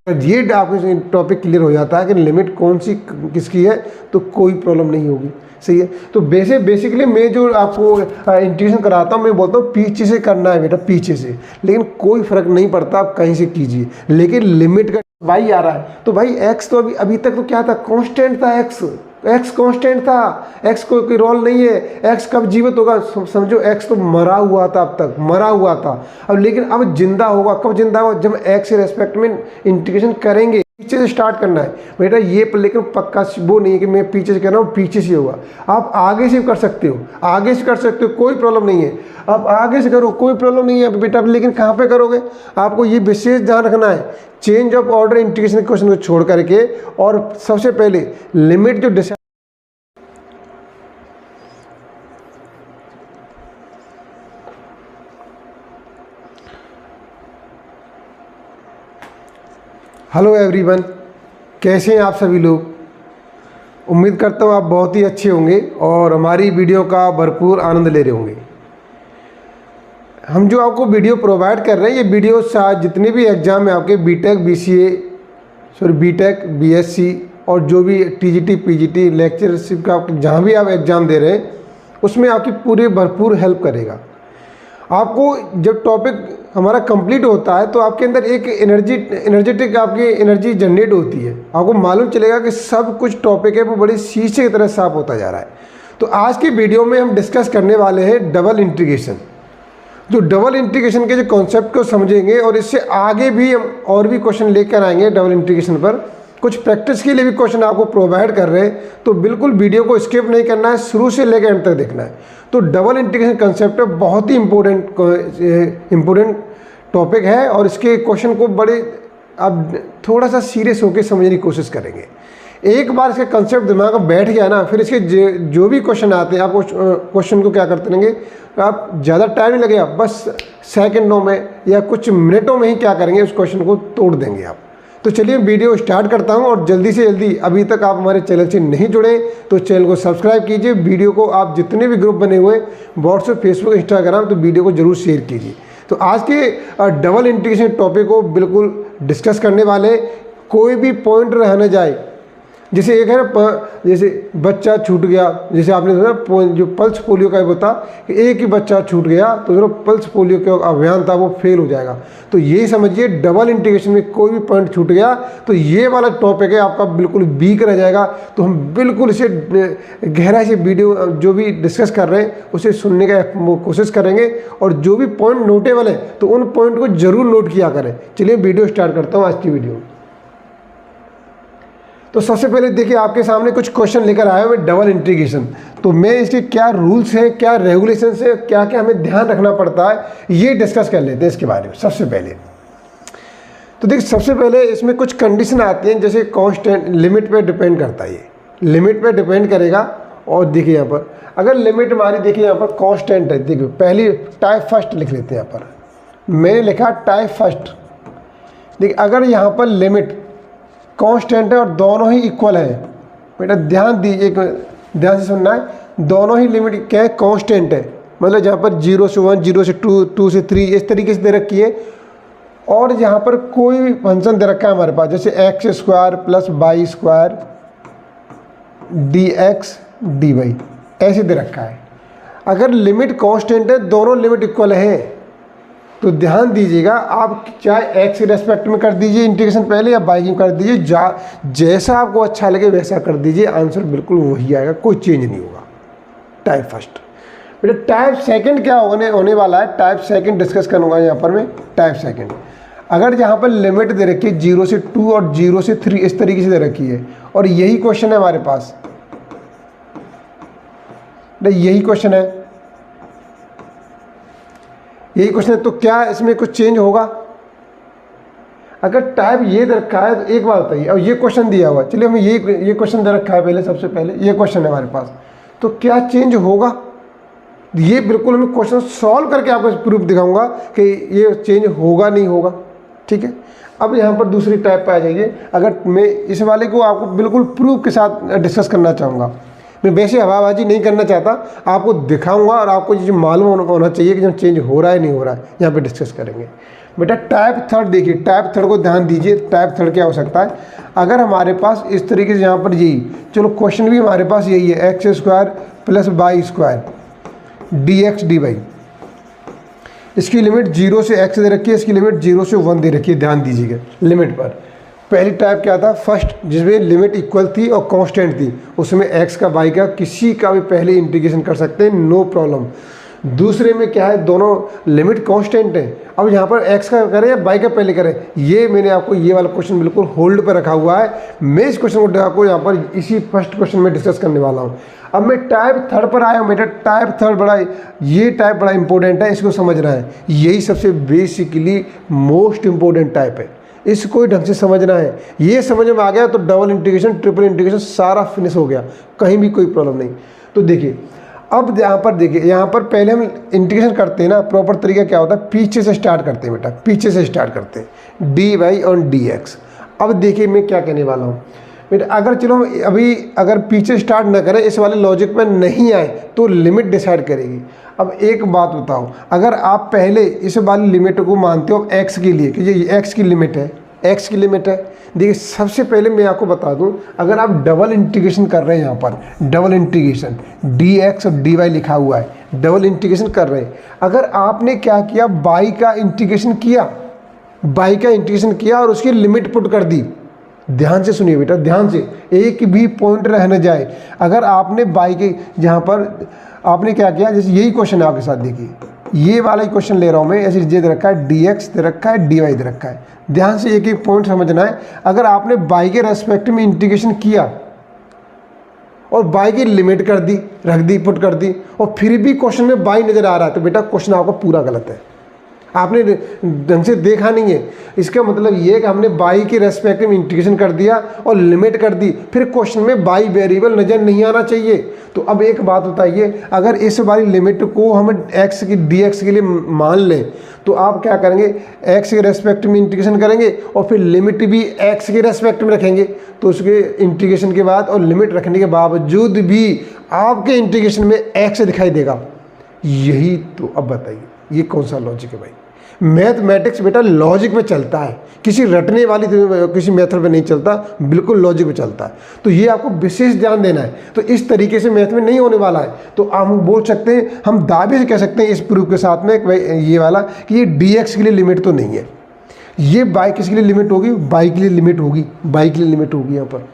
ये आपको topic clear हो जाता है कि लिमिट कौन सी किसकी है तो कोई प्रॉब्लम नहीं होगी। सही है। तो बेसिकली मैं जो आपको इंट्यूशन कराता हूँ, मैं बोलता हूँ पीछे से करना है बेटा, पीछे से, लेकिन कोई फर्क नहीं पड़ता आप कहीं से कीजिए, लेकिन लिमिट का भाई आ रहा है तो भाई एक्स तो अभी तक तो क्या था, कांस्टेंट था। एक्स कांस्टेंट था, एक्स कोई रोल नहीं है। एक्स कब जीवित होगा, समझो एक्स तो मरा हुआ था, अब तक मरा हुआ था अब, लेकिन अब जिंदा होगा। कब जिंदा होगा, जब एक्स के रेस्पेक्ट में इंटीग्रेशन करेंगे। पीछे से स्टार्ट करना है बेटा ये, लेकिन पक्का वो नहीं है कि मैं पीछे से कर रहा हूँ पीछे से होगा। आप आगे से कर सकते हो, आगे से कर सकते हो, कोई प्रॉब्लम नहीं है। आप आगे से करो, कोई प्रॉब्लम नहीं है बेटा, लेकिन कहाँ पे करोगे, आपको ये विशेष ध्यान रखना है। Change of order integration question को छोड़ करके, और सबसे पहले लिमिट जो डिसाइड। हेलो एवरीवन, कैसे हैं आप सभी लोग। उम्मीद करता हूँ आप बहुत ही अच्छे होंगे और हमारी वीडियो का भरपूर आनंद ले रहे होंगे। हम जो आपको वीडियो प्रोवाइड कर रहे हैं, ये वीडियो शायद जितने भी एग्ज़ाम है आपके बीटेक बीएससी और जो भी टीजीटी पीजीटी लेक्चरशिप का जहाँ भी आप एग्ज़ाम दे रहे हैं, उसमें आपकी पूरी भरपूर हेल्प करेगा। आपको जब टॉपिक हमारा कंप्लीट होता है तो आपके अंदर एक एनर्जेटिक आपकी एनर्जी जनरेट होती है। आपको मालूम चलेगा कि सब कुछ टॉपिक है वो बड़ी शीशे की तरह साफ होता जा रहा है। तो आज की वीडियो में हम डिस्कस करने वाले हैं डबल इंटीग्रेशन। जो डबल इंटीग्रेशन के जो कॉन्सेप्ट को समझेंगे और इससे आगे भी हम और भी क्वेश्चन लेकर आएंगे डबल इंटीग्रेशन पर। कुछ प्रैक्टिस के लिए भी क्वेश्चन आपको प्रोवाइड कर रहे हैं, तो बिल्कुल वीडियो को स्किप नहीं करना है, शुरू से लेकर एंड तक देखना है। तो डबल इंटीग्रेशन कंसेप्ट बहुत ही इम्पोर्टेंट टॉपिक है और इसके क्वेश्चन को बड़े अब थोड़ा सा सीरियस होकर समझने की कोशिश करेंगे। एक बार इसका कंसेप्ट दिमाग में बैठ गया ना, फिर इसके जो भी क्वेश्चन आते हैं आप क्वेश्चन को क्या करते रहेंगे, आप ज़्यादा टाइम नहीं लगेगा, बस सेकंडों में या कुछ मिनटों में ही क्या करेंगे, उस क्वेश्चन को तोड़ देंगे आप। तो चलिए वीडियो स्टार्ट करता हूं और जल्दी से जल्दी, अभी तक आप हमारे चैनल से नहीं जुड़े तो चैनल को सब्सक्राइब कीजिए। वीडियो को आप जितने भी ग्रुप बने हुए व्हाट्सएप फेसबुक इंस्टाग्राम, तो वीडियो को जरूर शेयर कीजिए। तो आज के डबल इंटीग्रेशन टॉपिक को बिल्कुल डिस्कस करने वाले, कोई भी पॉइंट रह न जाए। जैसे एक है ना, जैसे बच्चा छूट गया, जैसे आपने सुना जो पल्स पोलियो का होता कि एक ही बच्चा छूट गया तो जो पल्स पोलियो का अभियान था वो फेल हो जाएगा। तो यही समझिए डबल इंटीग्रेशन में कोई भी पॉइंट छूट गया तो ये वाला टॉपिक है आपका बिल्कुल वीक रह जाएगा। तो हम बिल्कुल इसे गहराई से वीडियो जो भी डिस्कस कर रहे हैं उसे सुनने का कोशिश करेंगे, और जो भी पॉइंट नोटेबल है तो उन पॉइंट को जरूर नोट किया करें। चलिए वीडियो स्टार्ट करता हूँ आज की वीडियो। तो सबसे पहले देखिए आपके सामने कुछ क्वेश्चन लेकर आया हूँ मैं डबल इंटीग्रेशन। तो मैं इसके क्या रूल्स हैं, क्या रेगुलेशंस हैं, क्या क्या हमें ध्यान रखना पड़ता है, ये डिस्कस कर लेते हैं इसके बारे में। सबसे पहले तो देखिए, सबसे पहले इसमें कुछ कंडीशन आती हैं, जैसे कांस्टेंट लिमिट पे डिपेंड करता है, ये लिमिट पे डिपेंड करेगा। और देखिए यहाँ पर अगर लिमिट हमारी देखिए यहाँ पर कांस्टेंट है, देखिए पहली टाइप फर्स्ट लिख लेते हैं। यहाँ पर मैंने लिखा टाइप फर्स्ट। देखिए अगर यहाँ पर लिमिट कांस्टेंट है और दोनों ही इक्वल है, बेटा ध्यान दीजिए, ध्यान से सुनना है, दोनों ही लिमिट क्या है, कांस्टेंट है। मतलब जहाँ पर 0 से 1, 0 से 2, 2 से 3 इस तरीके से दे रखी है, और यहाँ पर कोई भी फंक्शन दे रखा है हमारे पास, जैसे x² + y² dx dy ऐसे दे रखा है। अगर लिमिट कांस्टेंट है, दोनों लिमिट इक्वल है, तो ध्यान दीजिएगा, आप चाहे x के रेस्पेक्ट में कर दीजिए इंटीग्रेशन पहले या y में कर दीजिए, जैसा आपको अच्छा लगे वैसा कर दीजिए, आंसर बिल्कुल वही आएगा, कोई चेंज नहीं होगा। Type first. बेटा टाइप सेकंड क्या होने वाला है, टाइप सेकंड डिस्कस करूँगा यहाँ पर मैं। टाइप सेकंड अगर यहाँ पर लिमिट दे रखी है 0 से 2 और 0 से 3 इस तरीके से दे रखी है, और यही क्वेश्चन है हमारे पास, यही क्वेश्चन है, यही क्वेश्चन है, तो क्या इसमें कुछ चेंज होगा? अगर टाइप ये दे रखा है तो एक बात बताइए, और ये क्वेश्चन दिया हुआ, चलिए हमें ये क्वेश्चन दे रखा है पहले, सबसे पहले ये क्वेश्चन है हमारे पास, तो क्या चेंज होगा? ये बिल्कुल मैं क्वेश्चन सॉल्व करके आपको प्रूफ दिखाऊंगा कि ये चेंज होगा नहीं होगा। ठीक है, अब यहाँ पर दूसरी टाइप पर आ जाइए। अगर मैं इस वाले को आपको बिल्कुल प्रूफ के साथ डिस्कस करना चाहूँगा, मैं वैसे हवाबाजी नहीं करना चाहता, आपको दिखाऊंगा और आपको ये मालूम होना चाहिए कि जब चेंज हो रहा है नहीं हो रहा है, यहाँ पे डिस्कस करेंगे। बेटा टाइप थर्ड देखिए, टाइप थर्ड को ध्यान दीजिए। टाइप थर्ड क्या हो सकता है, अगर हमारे पास इस तरीके से यहाँ पर यही, चलो क्वेश्चन भी हमारे पास यही है, x square plus y square d x d y, इसकी लिमिट 0 से x दे रखी है, इसकी लिमिट 0 से 1 दे रखी है। ध्यान दीजिएगा लिमिट पर। पहली टाइप क्या था, फर्स्ट, जिसमें लिमिट इक्वल थी और कांस्टेंट थी, उसमें x का y का किसी का भी पहले इंटीग्रेशन कर सकते हैं, नो प्रॉब्लम। दूसरे में क्या है, दोनों लिमिट कांस्टेंट है। अब यहाँ पर x का करें या y का पहले करें, ये मैंने आपको ये वाला क्वेश्चन बिल्कुल होल्ड पर रखा हुआ है। मैं इस क्वेश्चन को आपको यहाँ पर इसी फर्स्ट क्वेश्चन में डिस्कस करने वाला हूँ। अब मैं टाइप थर्ड पर आया हूँ बेटा। टाइप थर्ड बड़ा, ये टाइप बड़ा इंपॉर्टेंट है, इसको समझना है। यही सबसे बेसिकली मोस्ट इंपॉर्टेंट टाइप है, इसको ढंग से समझना है। ये समझ में आ गया तो डबल इंटीग्रेशन, ट्रिपल इंटीग्रेशन सारा फिनिश हो गया, कहीं भी कोई प्रॉब्लम नहीं। तो देखिए अब यहाँ पर देखिए, यहाँ पर पहले हम इंटीग्रेशन करते हैं ना, प्रॉपर तरीका क्या होता है, पीछे से स्टार्ट करते हैं बेटा, पीछे से स्टार्ट करते हैं, डी वाई और डी एक्स। अब देखिए मैं क्या कहने वाला हूँ बेटा, अगर चलो अभी अगर पीछे स्टार्ट ना करें, इस वाले लॉजिक में नहीं आए तो लिमिट डिसाइड करेगी। अब एक बात बताओ, अगर आप पहले इस वाली लिमिट को मानते हो x के लिए कि ये x की लिमिट है, x की लिमिट है, देखिए सबसे पहले मैं आपको बता दूं, अगर आप डबल इंटीग्रेशन कर रहे हैं, यहाँ पर डबल इंटीग्रेशन dx और dy लिखा हुआ है, डबल इंटीग्रेशन कर रहे हैं। अगर आपने क्या किया, y का इंटीग्रेशन किया, y का इंटीग्रेशन किया और उसकी लिमिट पुट कर दी। ध्यान से सुनिए बेटा, ध्यान से, एक भी पॉइंट रह न जाए। अगर आपने y के जहाँ पर आपने क्या किया, जैसे यही क्वेश्चन है आपके साथ, देखिए ये वाला ही क्वेश्चन ले रहा हूँ मैं, ऐसे ये दे रखा है dx दे रखा है, dy दे रखा है। ध्यान से एक एक पॉइंट समझना है। अगर आपने y के रेस्पेक्ट में इंटीग्रेशन किया और y की लिमिट कर दी, रख दी, पुट कर दी, और फिर भी क्वेश्चन में y नज़र आ रहा है, तो बेटा क्वेश्चन आपका पूरा गलत है, आपने ढंग से देखा नहीं है। इसका मतलब ये है कि हमने y के रेस्पेक्ट में इंटीग्रेशन कर दिया और लिमिट कर दी, फिर क्वेश्चन में y वेरिएबल नज़र नहीं आना चाहिए। तो अब एक बात बताइए, अगर इस वाली लिमिट को हम x की dx के लिए मान लें, तो आप क्या करेंगे, x के रेस्पेक्ट में इंटीग्रेशन करेंगे और फिर लिमिट भी x के रेस्पेक्ट में रखेंगे। तो उसके इंटीग्रेशन के बाद और लिमिट रखने के बावजूद भी आपके इंटीग्रेशन में x दिखाई देगा। यही तो, अब बताइए ये कौन सा लॉजिक है भाई। मैथमेटिक्स बेटा लॉजिक पे चलता है, किसी रटने वाली किसी मेथड पे नहीं चलता, बिल्कुल लॉजिक पे चलता है। तो ये आपको विशेष ध्यान देना है। तो इस तरीके से मैथ में नहीं होने वाला है। तो हम बोल सकते हैं, हम दावे से कह सकते हैं इस प्रूफ के साथ में ये वाला कि ये dx के लिए लिमिट तो नहीं है, ये y किसके लिए लिमिट होगी, y के लिए लिमिट होगी, y के लिए लिमिट होगी यहाँ पर।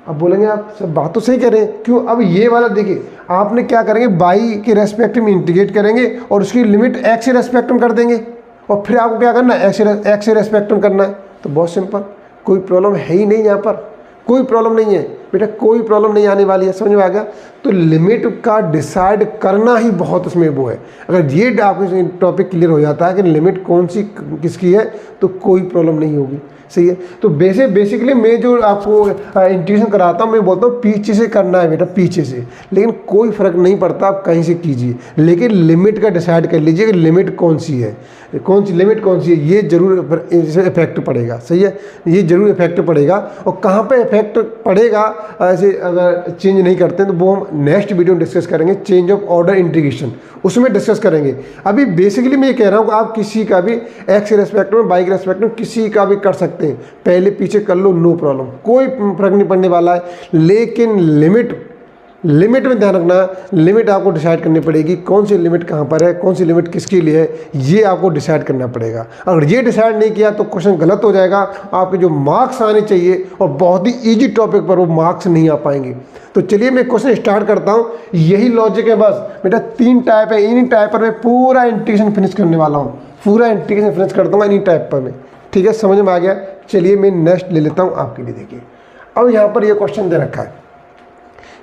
अब बोलेंगे आप सब बात तो सही कर रहे हैं, क्यों। अब ये वाला देखिए, आपने क्या करेंगे, y के रेस्पेक्ट में इंटीग्रेट करेंगे और उसकी लिमिट x के रेस्पेक्ट में कर देंगे, और फिर आपको क्या करना है, x के रेस्पेक्ट में करना है। तो बहुत सिंपल, कोई प्रॉब्लम है ही नहीं यहाँ पर, कोई प्रॉब्लम नहीं है बेटा, कोई प्रॉब्लम नहीं आने वाली है। समझ में आ गया। तो लिमिट का डिसाइड करना ही बहुत उसमें वो है। अगर ये आपको टॉपिक क्लियर हो जाता है कि लिमिट कौन सी किसकी है, तो कोई प्रॉब्लम नहीं होगी। सही है। तो बेसिकली मैं जो आपको इंटीग्रेशन कराता हूँ, मैं बोलता हूँ पीछे से करना है बेटा, पीछे से, लेकिन कोई फ़र्क नहीं पड़ता, आप कहीं से कीजिए, लेकिन लिमिट का डिसाइड कर लीजिए कि लिमिट कौन सी है, कौन सी लिमिट कौन सी है, ये जरूर इफेक्ट पड़ेगा। सही है, ये जरूर इफेक्ट पड़ेगा। और कहाँ पे इफेक्ट पड़ेगा, ऐसे अगर चेंज नहीं करते हैं, तो वो हम नेक्स्ट वीडियो में डिस्कस करेंगे, चेंज ऑफ ऑर्डर इंटीग्रेशन, उसमें डिस्कस करेंगे। अभी बेसिकली मैं ये कह रहा हूँ कि आप किसी का भी एक्स के रेस्पेक्ट में, वाई के रेस्पेक्ट में किसी का भी कर सकते हैं, पहले पीछे कर लो, नो प्रॉब्लम, कोई फर्क नहीं पड़ने वाला है। लेकिन लिमिट में ध्यान रखना, लिमिट आपको डिसाइड करनी पड़ेगी, कौन सी लिमिट कहाँ पर है, कौन सी लिमिट किसके लिए है, ये आपको डिसाइड करना पड़ेगा। अगर ये डिसाइड नहीं किया तो क्वेश्चन गलत हो जाएगा, आपके जो मार्क्स आने चाहिए और बहुत ही इजी टॉपिक पर वो मार्क्स नहीं आ पाएंगे। तो चलिए मैं क्वेश्चन स्टार्ट करता हूँ। यही लॉजिक है बस बेटा, 3 टाइप है, इन्हीं टाइप पर मैं पूरा इंटीग्रेशन फिनिश करने वाला हूँ, पूरा इंटीग्रेशन फिनिश कर दूँगा इन्हीं टाइप पर मैं। ठीक है, समझ में आ गया। चलिए मैं नेक्स्ट ले लेता हूँ आपके लिए। देखिए अब यहाँ पर ये क्वेश्चन दे रखा है,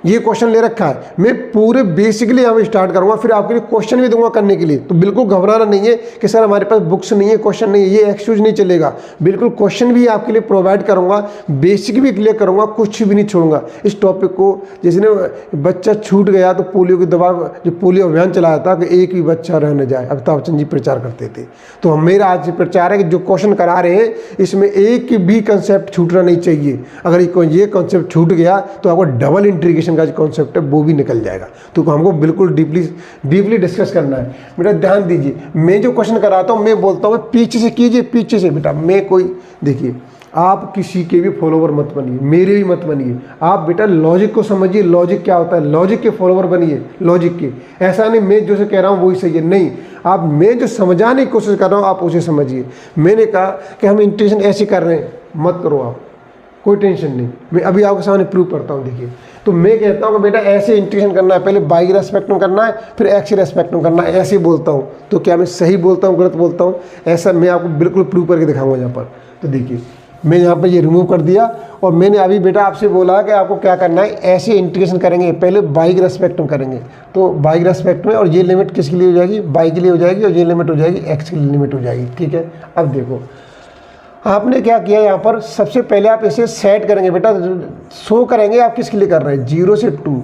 ये क्वेश्चन ले रखा है, मैं पूरे बेसिकली यहाँ पे स्टार्ट करूँगा, फिर आपके लिए क्वेश्चन भी दूंगा करने के लिए। तो बिल्कुल घबराना नहीं है कि सर हमारे पास बुक्स नहीं है, क्वेश्चन नहीं है, ये एक्सक्यूज नहीं चलेगा। बिल्कुल क्वेश्चन भी आपके लिए प्रोवाइड करूँगा, बेसिक भी क्लियर करूँगा, कुछ भी नहीं छोड़ूंगा इस टॉपिक को। जैसे ना बच्चा छूट गया तो पोलियो की दवा, जो पोलियो अभियान चलाया था कि एक भी बच्चा रह न जाए, अमिताभ बच्चन जी प्रचार करते थे। तो मेरा आज प्रचार है कि जो क्वेश्चन करा रहे हैं इसमें एक भी कंसेप्ट छूटना नहीं चाहिए। अगर ये कॉन्सेप्ट छूट गया तो आपको डबल इंटीग्रेशन इंटीग्रेशन का जो कॉन्सेप्ट है वो भी निकल जाएगा। तो हमको बिल्कुल डीपली डिस्कस करना है। बेटा ध्यान दीजिए, मैं जो क्वेश्चन कराता हूँ मैं बोलता हूँ पीछे से कीजिए, पीछे से। बेटा मैं कोई, देखिए आप किसी के भी फॉलोवर मत बनिए, मेरे भी मत बनिए। आप बेटा लॉजिक को समझिए, लॉजिक क्या होता है, लॉजिक के फॉलोवर बनिए, लॉजिक के। ऐसा नहीं मैं जो से कह रहा हूँ वही सही है, नहीं। आप मैं जो समझाने की कोशिश कर रहा हूँ आप उसे समझिए। मैंने कहा कि हम इंटीग्रेशन ऐसे कर रहे हैं, मत करो आप, कोई टेंशन नहीं। मैं अभी आपके सामने प्रूव करता हूँ। देखिए तो मैं कहता हूँ कि बेटा ऐसे इंटीग्रेशन करना है, पहले y के रेस्पेक्ट में करना है, फिर x के रेस्पेक्ट में करना है, ऐसे बोलता हूँ। तो क्या मैं सही बोलता हूँ, गलत बोलता हूँ? ऐसा मैं आपको बिल्कुल प्रूव करके दिखाऊंगा यहाँ पर। तो देखिए मैं यहाँ पर ये रिमूव कर दिया, और मैंने अभी बेटा आपसे बोला कि आपको क्या करना है, ऐसे इंटीग्रेशन करेंगे, पहले y के रेस्पेक्ट में करेंगे। तो y के रेस्पेक्ट में, और ये लिमिट किसके लिए हो जाएगी, y के लिए हो जाएगी, और ये लिमिट हो जाएगी x के लिए लिमिट हो जाएगी। ठीक है, अब देखो आपने क्या किया यहाँ पर, सबसे पहले आप इसे सेट करेंगे बेटा, शो करेंगे आप किसके लिए कर रहे हैं, 0 से 2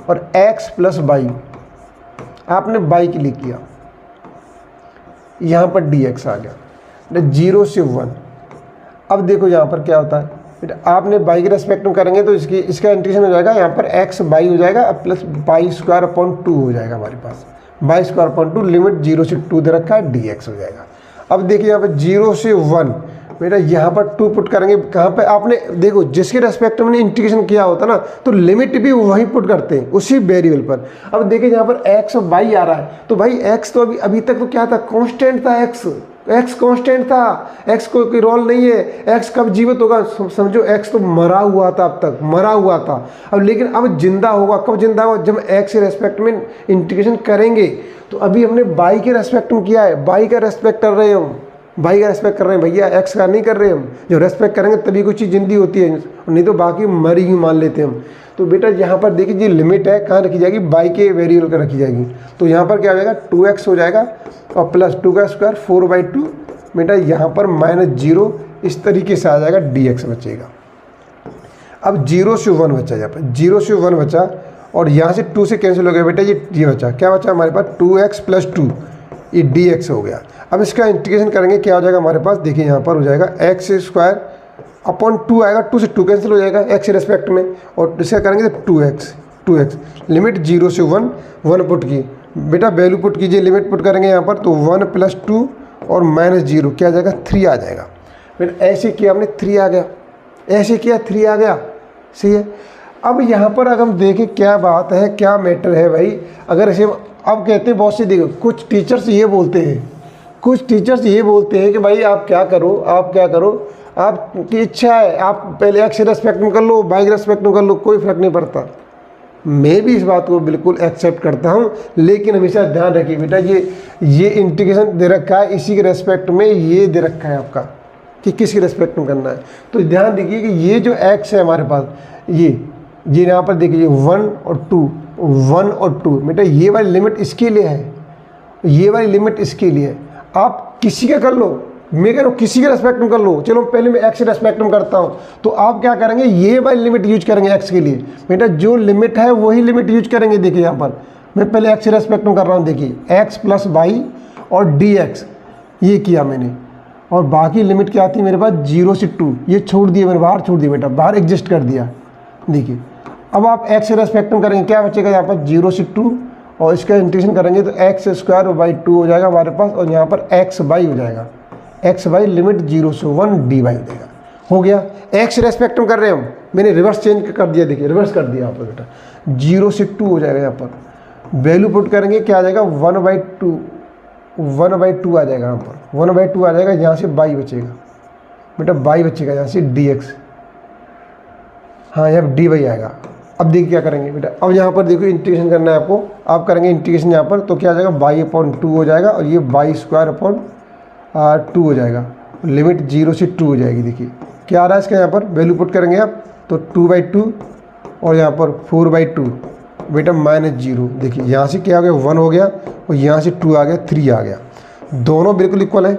और x प्लस वाई, आपने y के लिए किया। यहाँ पर dx आ गया, 0 से 1। अब देखो यहाँ पर क्या होता है बेटा, आपने y के रेस्पेक्ट में करेंगे तो इसका इंटीग्रेशन हो जाएगा, यहाँ पर x y हो जाएगा प्लस वाई स्क्वायर अपॉन 2 हो जाएगा हमारे पास, वाई स्क्वायर अपॉन 2, लिमिट 0 से 2 दे रखा है, dx हो जाएगा। अब देखिए यहाँ पर 0 से 1 बेटा, यहाँ पर 2 पुट करेंगे, कहाँ पे आपने देखो जिसके रेस्पेक्ट में इंटीग्रेशन किया होता ना, तो लिमिट भी वहीं पुट करते हैं उसी वेरिएबल पर। अब देखिए यहाँ पर x और y आ रहा है, तो भाई x तो अभी तक तो क्या था, कांस्टेंट था, x कांस्टेंट था, x कोई रोल नहीं है। x कब जीवित होगा, समझो x तो मरा हुआ था, अब तक मरा हुआ था, अब लेकिन अब जिंदा होगा। कब जिंदा होगा, जब x के रेस्पेक्ट में इंटीग्रेशन करेंगे। तो अभी हमने y के रेस्पेक्ट में किया है, y का रेस्पेक्ट कर रहे हैं हम, y का रेस्पेक्ट कर रहे हैं भैया, x का नहीं कर रहे हम। जब रेस्पेक्ट करेंगे तभी कोई चीज़ जिंदी होती है, नहीं तो बाकी मरी ही मान लेते हैं हम। तो बेटा यहाँ पर देखिए ये लिमिट है, कहाँ रखी जाएगी, y के वेरिएबल का रखी जाएगी। तो यहाँ पर क्या हो जाएगा, 2x हो जाएगा और प्लस 2 का स्क्वायर 4/2 बेटा, यहाँ पर -0 इस तरीके से आ जाएगा, dx बचेगा। अब 0 से 1 बचा, यहाँ पर 0 से 1 बचा, और यहाँ से 2 से कैंसिल हो गया बेटा, ये बचा, क्या बचा हमारे पास, 2x प्लस 2, ये dx हो गया। अब इसका इंटीग्रेशन करेंगे, क्या हो जाएगा हमारे पास, देखिए यहाँ पर हो जाएगा x स्क्वायर अपॉन 2 आएगा, 2 से 2 कैंसिल हो जाएगा x के रेस्पेक्ट में, और इसका करेंगे तो 2x लिमिट 0 से 1 पुट की बेटा, वैल्यू पुट कीजिए, लिमिट पुट करेंगे यहाँ पर, तो 1 प्लस 2 और -0 क्या आ जाएगा, 3 आ जाएगा। फिर ऐसे किया हमने, 3 आ गया, ऐसे किया 3 आ गया, सही है। अब यहाँ पर अगर हम देखें क्या बात है, क्या मैटर है भाई, अगर ऐसे अब कहते हैं बहुत से, देखो कुछ टीचर्स ये बोलते हैं, कुछ टीचर्स ये बोलते हैं कि भाई आप क्या करो, आप क्या करो, आपकी इच्छा है, आप पहले x के रेस्पेक्ट में कर लो, y के रेस्पेक्ट में कर लो, कोई फ़र्क नहीं पड़ता। मैं भी इस बात को बिल्कुल एक्सेप्ट करता हूँ, लेकिन हमेशा ध्यान रखिए बेटा, ये इंटीग्रेशन दे रखा है, इसी के रेस्पेक्ट में ये दे रखा है आपका कि किसके रेस्पेक्ट में करना है। तो ध्यान देखिए कि ये जो x है हमारे पास, ये यहाँ पर देखिए 1 और 2 बेटा, ये वाली लिमिट इसके लिए है, ये वाली लिमिट इसके लिए है। आप किसी का कर लो, मैं कह रहा हूँ किसी के रेस्पेक्ट में कर लो, चलो पहले मैं x के रेस्पेक्ट में करता हूँ। तो आप क्या करेंगे, ये वाली लिमिट यूज करेंगे x के लिए बेटा, जो लिमिट है वही लिमिट यूज करेंगे। देखिए यहाँ पर मैं पहले x के रेस्पेक्ट में कर रहा हूँ, देखिए x प्लस वाई और dx ये किया मैंने, और बाकी लिमिट क्या आती है मेरे पास, 0 से 2, ये छोड़ दिया मैंने, बाहर छोड़ दिया बेटा, बाहर एग्जिस्ट कर दिया। देखिए अब आप x के रेस्पेक्ट में करेंगे, क्या बचेगा यहाँ पर, 0 से 2, और इसका इंटीग्रेशन करेंगे तो x स्क्वायर बाई 2 हो जाएगा हमारे पास, और यहाँ पर x बाई हो जाएगा, x बाई लिमिट 0 से 1 dy हो जाएगा। हो गया, x रेस्पेक्ट में कर रहे हैं हम, मैंने रिवर्स चेंज कर दिया, देखिए रिवर्स कर दिया यहाँ पर बेटा, 0 से 2 हो जाएगा। यहाँ पर वैल्यू पुट करेंगे, क्या आ जाएगा, 1/2 आ जाएगा, यहाँ पर 1/2 आ जाएगा, यहाँ से y बचेगा बेटा, y बचेगा यहाँ से dx, हाँ यहाँ dy आएगा। अब देखिए क्या करेंगे बेटा, अब यहाँ पर देखो इंटीग्रेशन करना है आपको, आप करेंगे इंटीग्रेशन यहाँ पर, तो क्या आ जाएगा, y/2 हो जाएगा, और ये y स्क्वायर अपॉन 2 हो जाएगा, लिमिट 0 से 2 हो जाएगी। देखिए क्या आ रहा है इसका, यहाँ पर वैल्यू पुट करेंगे आप, तो 2/2 और यहाँ पर 4/2 बेटा -0। देखिए यहाँ से क्या हो गया, 1 हो गया, और यहाँ से 2 आ गया, 3 आ गया, दोनों बिल्कुल इक्वल है,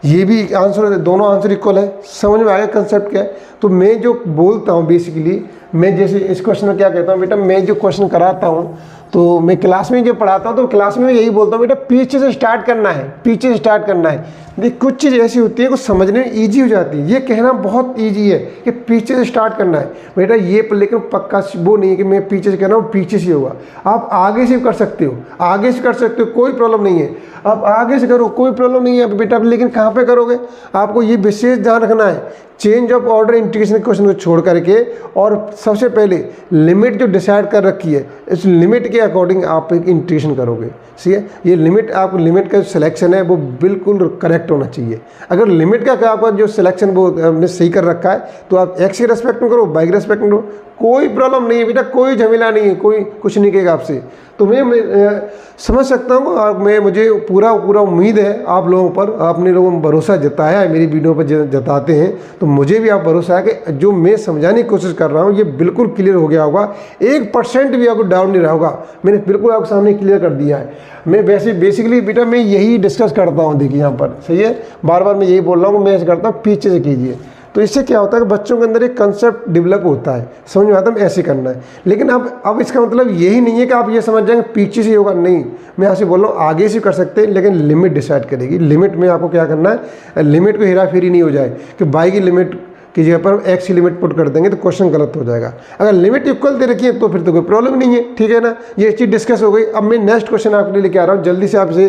ये भी आंसर, दोनों आंसर इक्वल है। समझ में आ गया कंसेप्ट क्या है। तो मैं जो बोलता हूँ बेसिकली, मैं जैसे इस क्वेश्चन में क्या कहता हूँ बेटा, मैं जो क्वेश्चन कराता हूँ तो मैं क्लास में जब पढ़ाता हूँ तो क्लास में यही बोलता हूँ बेटा पीछे से स्टार्ट करना है, पीछे से स्टार्ट करना है। देखिए कुछ चीज़ ऐसी होती है कुछ समझने में ईजी हो जाती है, ये कहना बहुत ईजी है कि पीछे से स्टार्ट करना है बेटा ये, लेकिन पक्का वो नहीं है कि मैं पीछे से कह रहा हूँ पीछे से होगा। आप आगे से कर सकते हो, आगे से कर सकते हो, कोई प्रॉब्लम नहीं है। आप आगे से करो, कोई प्रॉब्लम नहीं है बेटा, लेकिन कहाँ पे करोगे आपको ये विशेष ध्यान रखना है। Change of order integration question को छोड़ करके और सबसे पहले लिमिट जो डिसाइड कर रखी है इस लिमिट के अकॉर्डिंग आप एक इंटीग्रेशन करोगे। ठीक है, ये लिमिट आप लिमिट का सिलेक्शन है वो बिल्कुल करेक्ट होना चाहिए। अगर लिमिट का आपका जो सिलेक्शन वो आपने सही कर रखा है तो आप एक्स के रेस्पेक्ट में करो, वाई के रेस्पेक्ट में करो, कोई प्रॉब्लम नहीं है बेटा, कोई झमेला नहीं है, कोई कुछ नहीं कहेगा आपसे। तो मैं समझ सकता हूँ और मुझे पूरा उम्मीद है आप लोगों पर, आपने लोगों में भरोसा जताया है, मेरी वीडियो पर जताते हैं तो मुझे भी आप भरोसा है कि जो मैं समझाने की कोशिश कर रहा हूँ ये बिल्कुल क्लियर हो गया होगा, 1% भी आपको डाउट नहीं रहा होगा। मैंने बिल्कुल आपके सामने क्लियर कर दिया है। मैं वैसे बेसिकली बेटा मैं यही डिस्कस करता हूँ, देखिए यहाँ पर सही है, बार बार मैं यही बोल रहा हूँ, मैं ऐसे करता हूँ पीछे से कीजिए। तो इससे क्या होता है कि बच्चों के अंदर एक कंसेप्ट डेवलप होता है, समझ में आता है ऐसे करना है। लेकिन अब इसका मतलब यही नहीं है कि आप ये समझ जाएंगे पीछे से होगा, नहीं, मैं यहाँ से बोल रहा हूँ आगे से कर सकते हैं लेकिन लिमिट डिसाइड करेगी। लिमिट में आपको क्या करना है, लिमिट को हेरा फेरी नहीं हो जाए कि बाई की लिमिट की जगह पर एक्स की लिमिट पुट कर देंगे तो क्वेश्चन गलत हो जाएगा। अगर लिमिट इक्वल दे रखी है तो फिर तो कोई प्रॉब्लम नहीं है, ठीक है ना। ये चीज़ डिस्कस हो गई। अब मैं नेक्स्ट क्वेश्चन आपके लिए लेके आ रहा हूँ, जल्दी से आप इसे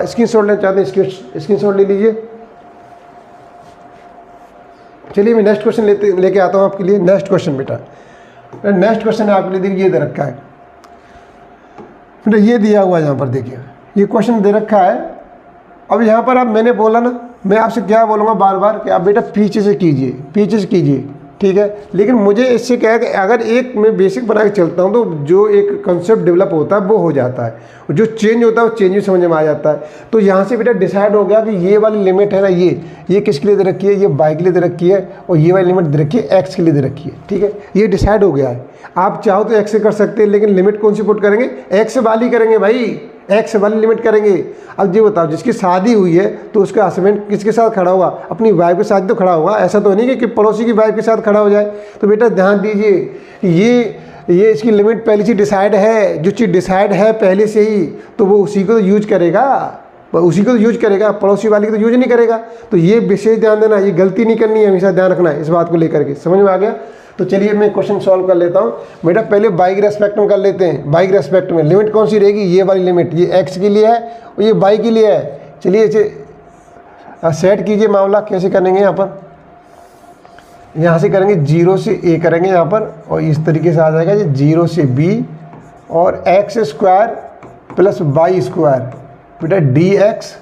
स्क्रीनशॉट लेना चाहते हैं, स्क्रीनशॉट ले लीजिए। चलिए मैं नेक्स्ट क्वेश्चन लेके आता हूँ आपके लिए। नेक्स्ट क्वेश्चन बेटा, नेक्स्ट क्वेश्चन आपके लिए देखिए ये दे रखा है बेटा, ये दिया हुआ है यहाँ पर, देखिए ये क्वेश्चन दे रखा है। अब यहाँ पर आप मैंने बोला ना, मैं आपसे क्या बोलूँगा बार बार कि आप बेटा पीछे से कीजिए, पीछे से कीजिए, ठीक है। लेकिन मुझे इससे क्या है कि अगर एक मैं बेसिक बना के चलता हूँ तो जो एक कंसेप्ट डेवलप होता है वो हो जाता है, जो चेंज होता है वो चेंज भी समझ में आ जाता है। तो यहाँ से बेटा डिसाइड हो गया कि ये वाली लिमिट है ना, ये किसके लिए दे रखी है, ये वाई के लिए दे रखी है और ये वाली लिमिट दे रखी है एक्स के लिए दे रखी है, ठीक है। ये डिसाइड हो गया है। आप चाहो तो एक्स से कर सकते हैं लेकिन लिमिट कौन सी पुट करेंगे, एक्स वाली करेंगे भाई, एक्स वाली लिमिट करेंगे। अब ये बताओ जिसकी शादी हुई है तो उसका हस्बैंड किसके साथ खड़ा होगा, अपनी वाइफ के साथ तो खड़ा होगा, ऐसा तो नहीं कि पड़ोसी की वाइफ के साथ खड़ा हो जाए। तो बेटा ध्यान दीजिए, ये इसकी लिमिट पहले से डिसाइड है, जो चीज़ डिसाइड है पहले से ही तो वो उसी को तो यूज करेगा, पड़ोसी वाले को तो यूज नहीं करेगा। तो ये विशेष ध्यान देना, ये गलती नहीं करनी है, हमेशा ध्यान रखना है इस बात को लेकर के। समझ में आ गया। तो चलिए मैं क्वेश्चन सॉल्व कर लेता हूँ बेटा। पहले बाई के रेस्पेक्ट में कर लेते हैं। बाई के रेस्पेक्ट में लिमिट कौन सी रहेगी, ये वाली लिमिट, ये एक्स के लिए है और ये बाई के लिए है। चलिए इसे सेट कीजिए मामला, कैसे करेंगे यहाँ पर, यहाँ से करेंगे 0 से a करेंगे यहाँ पर और इस तरीके से आ जाएगा ये 0 से b और x square plus y square बेटा dx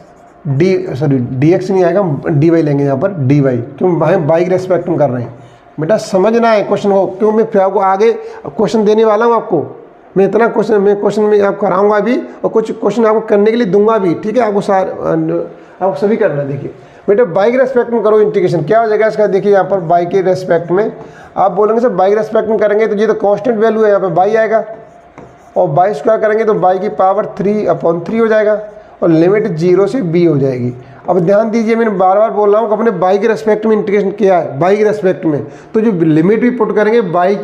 नहीं आएगा, dy लेंगे यहाँ पर, dy, क्यों हम बाई के रेस्पेक्ट में कर रहे हैं बेटा। समझना है क्वेश्चन को, क्यों मैं फिर आपको आगे क्वेश्चन देने वाला हूँ आपको। मैं इतना क्वेश्चन में आप कराऊंगा भी और कुछ क्वेश्चन आपको करने के लिए दूंगा भी, ठीक है। आपको सभी करना है। देखिए बेटा बाई के रेस्पेक्ट में करो इंटीग्रेशन, क्या हो जाएगा इसका, देखिए यहाँ पर बाई के रेस्पेक्ट में आप बोलेंगे सर बाई के रेस्पेक्ट में करेंगे तो ये तो कांस्टेंट वैल्यू है, यहाँ पर बाई आएगा और बाई स्क्वायर करेंगे तो बाई की पावर 3/3 हो जाएगा और लिमिट 0 से b हो जाएगी। अब ध्यान दीजिए, मैंने बार बार बोल रहा हूँ अपने बाई के रेस्पेक्ट में इंटीग्रेशन किया है, बाई के रेस्पेक्ट में, तो जो लिमिट भी पुट करेंगे बाई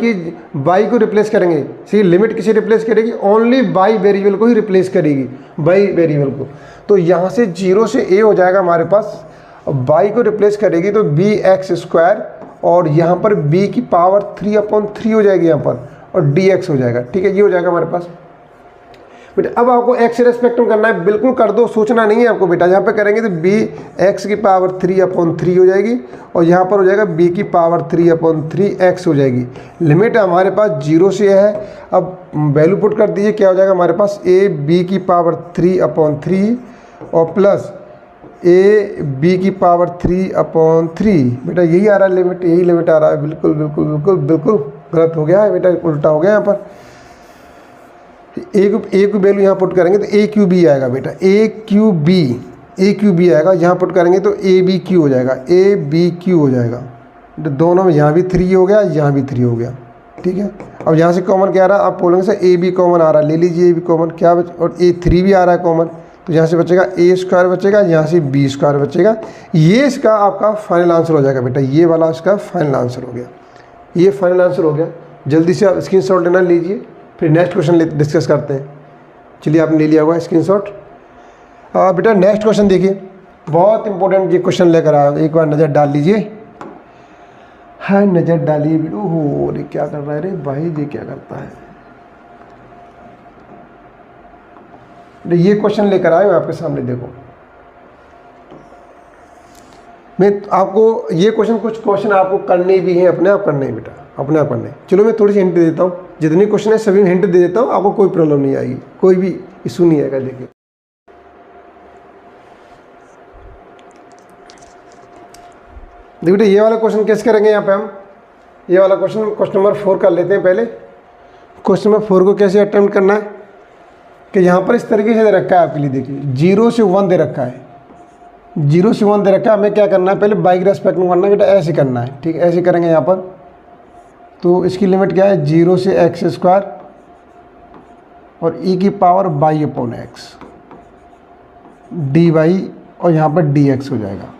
को रिप्लेस करेंगे। सी लिमिट किसे रिप्लेस करेगी, ओनली बाई वेरिएबल को ही रिप्लेस करेगी, बाई वेरिएबल को। तो यहाँ से 0 से a हो जाएगा हमारे पास, और बाई को रिप्लेस करेगी तो bx स्क्वायर और यहाँ पर b की पावर 3/3 हो जाएगी यहाँ पर और dx हो जाएगा, ठीक है। ये हो जाएगा हमारे पास बेटा। अब आपको x रेस्पेक्ट में करना है, बिल्कुल कर दो, सोचना नहीं है आपको बेटा। यहाँ पे करेंगे तो bx की पावर 3/3 हो जाएगी और यहाँ पर हो जाएगा b की पावर 3/3x हो जाएगी। लिमिट हमारे पास 0 से है। अब वैल्यू पुट कर दीजिए, क्या हो जाएगा हमारे पास a b की पावर 3/3 और प्लस a b की पावर 3/3 बेटा। यही आ रहा है लिमिट, यही लिमिट आ रहा है। बिल्कुल बिल्कुल बिल्कुल बिल्कुल गलत हो गया है बेटा, उल्टा हो गया यहाँ पर। ए की वैल्यू यहाँ पुट करेंगे तो ए क्यू बी आएगा बेटा, ए क्यू बी आएगा। यहाँ पुट करेंगे तो ए बी क्यू हो जाएगा, ए बी क्यू हो जाएगा। तो दोनों में यहाँ भी 3 हो गया, यहाँ भी 3 हो गया, ठीक है। अब यहाँ से कॉमन क्या आ रहा है, आप बोलेंगे सर ए बी कॉमन आ रहा है, ले लीजिए ए बी कॉमन, क्या और ए 3 भी आ रहा है कॉमन, तो यहाँ से बचेगा ए स्क्वायर बचेगा, यहाँ से बी स्क्वायर बचेगा। ये इसका आपका फाइनल आंसर हो जाएगा बेटा, ये वाला इसका फाइनल आंसर हो गया, ये फाइनल आंसर हो गया। जल्दी से आप स्क्रीनशॉट लेना लीजिए, फिर नेक्स्ट क्वेश्चन डिस्कस करते हैं। चलिए आपने ले लिया होगा स्क्रीनशॉट। बेटा नेक्स्ट क्वेश्चन देखिए, बहुत इंपॉर्टेंट ये क्वेश्चन लेकर आया, एक बार नज़र डाल लीजिए। हाँ नज़र डालिए। ओहो अरे क्या कर रहा है रे भाई, ये क्या करता है। ये क्वेश्चन लेकर आए आपके सामने, देखो मैं आपको ये कुछ क्वेश्चन आपको करने भी हैं, अपने आप करने हैं बेटा, अपने आप करने। चलो मैं थोड़ी सी हिंट दे देता हूँ, जितने क्वेश्चन है सभी हिंट दे देता हूँ, आपको कोई प्रॉब्लम नहीं आएगी, कोई भी इशू नहीं आएगा। देखिए बेटा ये वाला क्वेश्चन कैसे करेंगे यहाँ पे हम, ये वाला क्वेश्चन नंबर 4 कर लेते हैं पहले। क्वेश्चन नंबर 4 को कैसे अटेम्प्ट करना है कि यहाँ पर इस तरीके से दे रखा है आपके लिए, देखिए 0 से 1 दे रखा है, 0 से 1 दे रखा है। हमें क्या करना है, पहले बाई के रेस्पेक्ट में करना है बेटा, ऐसे करना है, ठीक है ऐसे करेंगे यहाँ पर। तो इसकी लिमिट क्या है, 0 से x² और e की power by upon x dy और यहाँ पर dx हो जाएगा।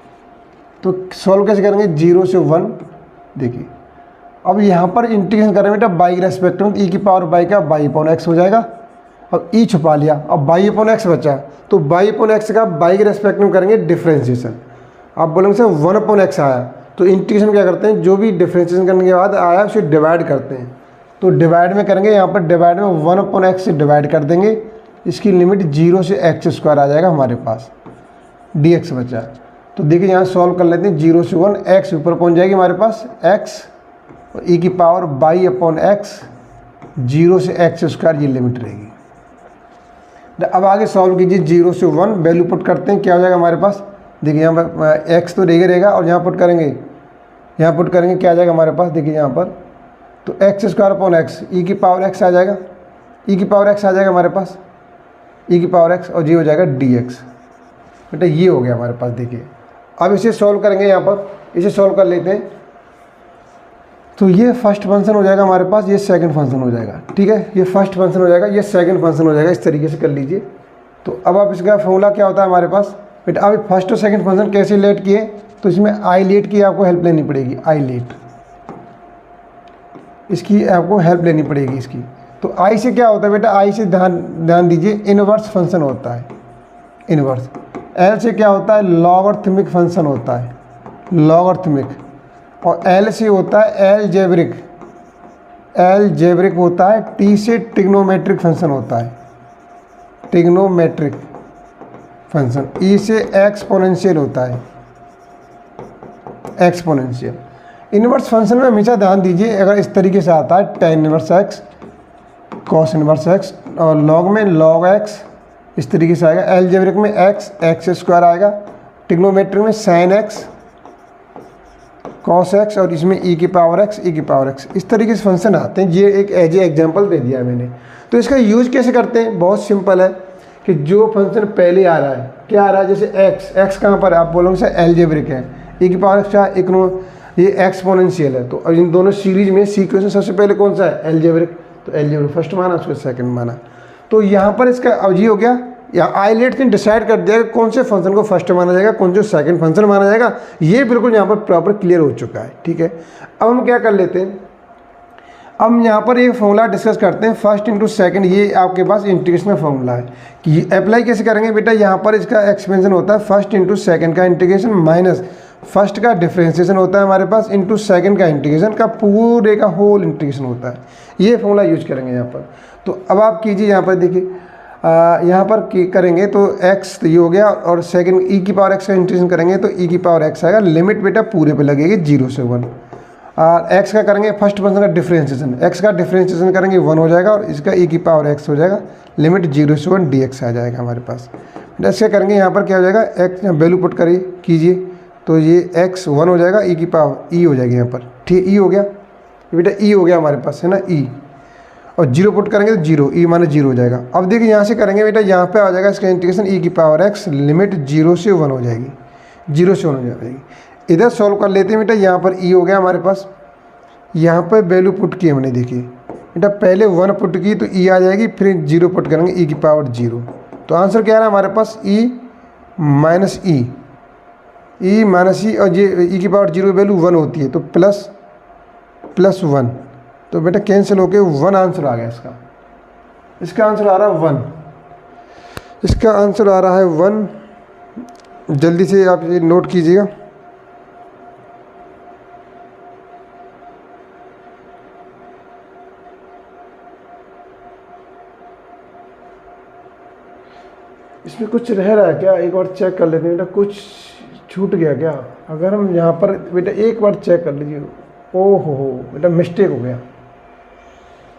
तो सॉल्व कैसे करेंगे, 0 से 1। देखिए अब यहाँ पर इंटीग्रेशन करेंगे बेटा बाई के रेस्पेक्ट में, e की पावर बाई का बाई अपॉन x हो जाएगा। अब e छुपा लिया, अब बाई अपॉन x बचा, तो बाई अपॉन x का बाई के रेस्पेक्ट में करेंगे डिफ्रेंशिएशन। आप बोलेंगे सर 1 अपॉन x आया, तो इंटीग्रेशन क्या करते हैं, जो भी डिफ्रेंशिएशन करने के बाद आया उसे डिवाइड करते हैं। तो डिवाइड में करेंगे, यहाँ पर डिवाइड में 1 अपॉन x से डिवाइड कर देंगे, इसकी लिमिट 0 से x² आ जाएगा हमारे पास, dx बचा। तो देखिए यहाँ सॉल्व कर लेते हैं, 0 से 1 x ऊपर पहुँच जाएगी हमारे पास x और e की पावर बाई अपॉन x 0 से x² ये लिमिट रहेगी। अब आगे सॉल्व कीजिए, 0 से 1 वैल्यू पुट करते हैं, क्या हो जाएगा हमारे पास। देखिए यहाँ पर x तो रहेगा और यहाँ पुट करेंगे, क्या आ जाएगा हमारे पास, देखिए यहाँ पर तो x² अपॉन x e की पावर x आ जाएगा, e की पावर x आ जाएगा हमारे पास, e की पावर x और ये हो जाएगा dx। बेटा ये हो गया हमारे पास। देखिए अब इसे सॉल्व करेंगे, यहाँ पर इसे सॉल्व कर लेते हैं। तो ये फर्स्ट फंक्शन हो जाएगा हमारे पास, ये सेकंड फंक्शन हो जाएगा, ठीक है ये फर्स्ट फंक्शन हो जाएगा, ये सेकंड फंक्शन हो जाएगा, इस तरीके से कर लीजिए। तो अब आप इसका फॉर्मूला क्या होता है हमारे पास बेटा, अब फर्स्ट और सेकंड फंक्शन कैसे लेट किए, तो इसमें आई लेट की आपको हेल्प लेनी पड़ेगी, आई लेट इसकी आपको हेल्प लेनी पड़ेगी इसकी। तो आई से क्या होता है बेटा, आई से ध्यान दीजिए इनवर्स फंक्शन होता है, इनवर्स। एल से क्या होता है, लॉगरिथमिक फंक्शन होता है, लॉगरिथमिक। और एल से होता है एलजेब्रिक, एलजेब्रिक होता है। टी से ट्रिग्नोमेट्रिक फंक्शन होता है, ट्रिग्नोमेट्रिक फंक्शन। ई से एक्सपोनेंशियल होता है, एक्सपोनेंशियल। इनवर्स फंक्शन में हमेशा ध्यान दीजिए, अगर इस तरीके से आता है tan inverse x, cos inverse x, और log में log x इस तरीके से आएगा। एलजेब्रिक में x² आएगा, ट्रिग्नोमेट्रिक में sin x cos x और इसमें e की पावर x, e की पावर x, इस तरीके से फंक्शन आते हैं। ये एक एज एग्जांपल दे दिया मैंने। तो इसका यूज कैसे करते हैं, बहुत सिंपल है कि जो फंक्शन पहले आ रहा है, क्या आ रहा है, जैसे x कहाँ पर आप बोलोगे सर एलजेब्रिक है, e की पावर x क्या ये एक्सपोनेंशियल है। तो अब इन दोनों सीरीज में सीक्वेंस में सबसे पहले कौन सा है, एलजेब्रिक। तो एलजेब्रिक फर्स्ट माना, उसको सेकंड माना। तो यहाँ पर इसका अब ये हो गया, या आईलेट ने डिसाइड कर दिया कि कौन से फंक्शन को फर्स्ट माना जाएगा, कौन से सेकंड फंक्शन माना जाएगा। ये बिल्कुल यहाँ पर प्रॉपर क्लियर हो चुका है, ठीक है। अब हम क्या कर लेते हैं, अब यहाँ पर एक फॉर्मूला डिस्कस करते हैं, फर्स्ट इंटू सेकंड। ये आपके पास इंटीग्रेशन का फॉर्मूला है कि अप्लाई कैसे करेंगे बेटा। यहाँ पर इसका एक्सपेंशन होता है फर्स्ट इंटू सेकंड का इंटीग्रेशन माइनस फर्स्ट का डिफ्रेंशिएशन होता है हमारे पास इंटू सेकंड का इंटीग्रेशन का पूरे का होल इंटीग्रेशन होता है। ये फॉर्मूला यूज करेंगे यहाँ पर। तो अब आप कीजिए, यहाँ पर देखिए यहाँ पर करेंगे तो x तो ये हो गया, और सेकंड e की पावर x का इंटीग्रेशन करेंगे तो e की पावर x आएगा। लिमिट बेटा पूरे पे लगेगी 0 से 1। और x का करेंगे फर्स्ट फंक्शन का डिफ्रेंशिएशन, x का डिफ्रेंशिएशन करेंगे 1 हो जाएगा, और इसका e की पावर x हो जाएगा। लिमिट 0 से 1 dx आ जाएगा हमारे पास। ऐसे करेंगे, यहाँ पर क्या हो जाएगा, x वैल्यू पुट करिए कीजिए तो ये x 1 हो जाएगा, e की पावर e हो जाएगी यहाँ पर, ठीक e हो गया बेटा, e हो गया हमारे पास है ना e, और 0 पुट करेंगे तो 0, e माने 0 हो जाएगा। अब देखिए यहाँ से करेंगे बेटा, यहाँ पे आ जाएगा इसका इंटीग्रेशन e की पावर x, लिमिट 0 से 1 हो जाएगी, 0 से 1 हो जाएगी। इधर सॉल्व कर लेते हैं बेटा, यहाँ पर e हो गया हमारे पास, यहाँ पर वैल्यू पुट की हमने, देखिए बेटा पहले 1 पुट की तो e आ जाएगी, फिर 0 पुट करेंगे e की पावर 0। तो आंसर क्या आ रहा है हमारे पास, e माइनस ई, और ये e की पावर 0 वैल्यू 1 होती है, तो प्लस 1। तो बेटा कैंसिल होके 1 आंसर आ गया इसका, इसका आंसर आ रहा है 1, इसका आंसर आ रहा है 1। जल्दी से आप ये नोट कीजिएगा। इसमें कुछ रह रहा है क्या, एक बार चेक कर लेते हैं बेटा, कुछ छूट गया क्या? अगर हम यहाँ पर बेटा एक बार चेक कर लीजिए। ओहो बेटा मिस्टेक हो गया,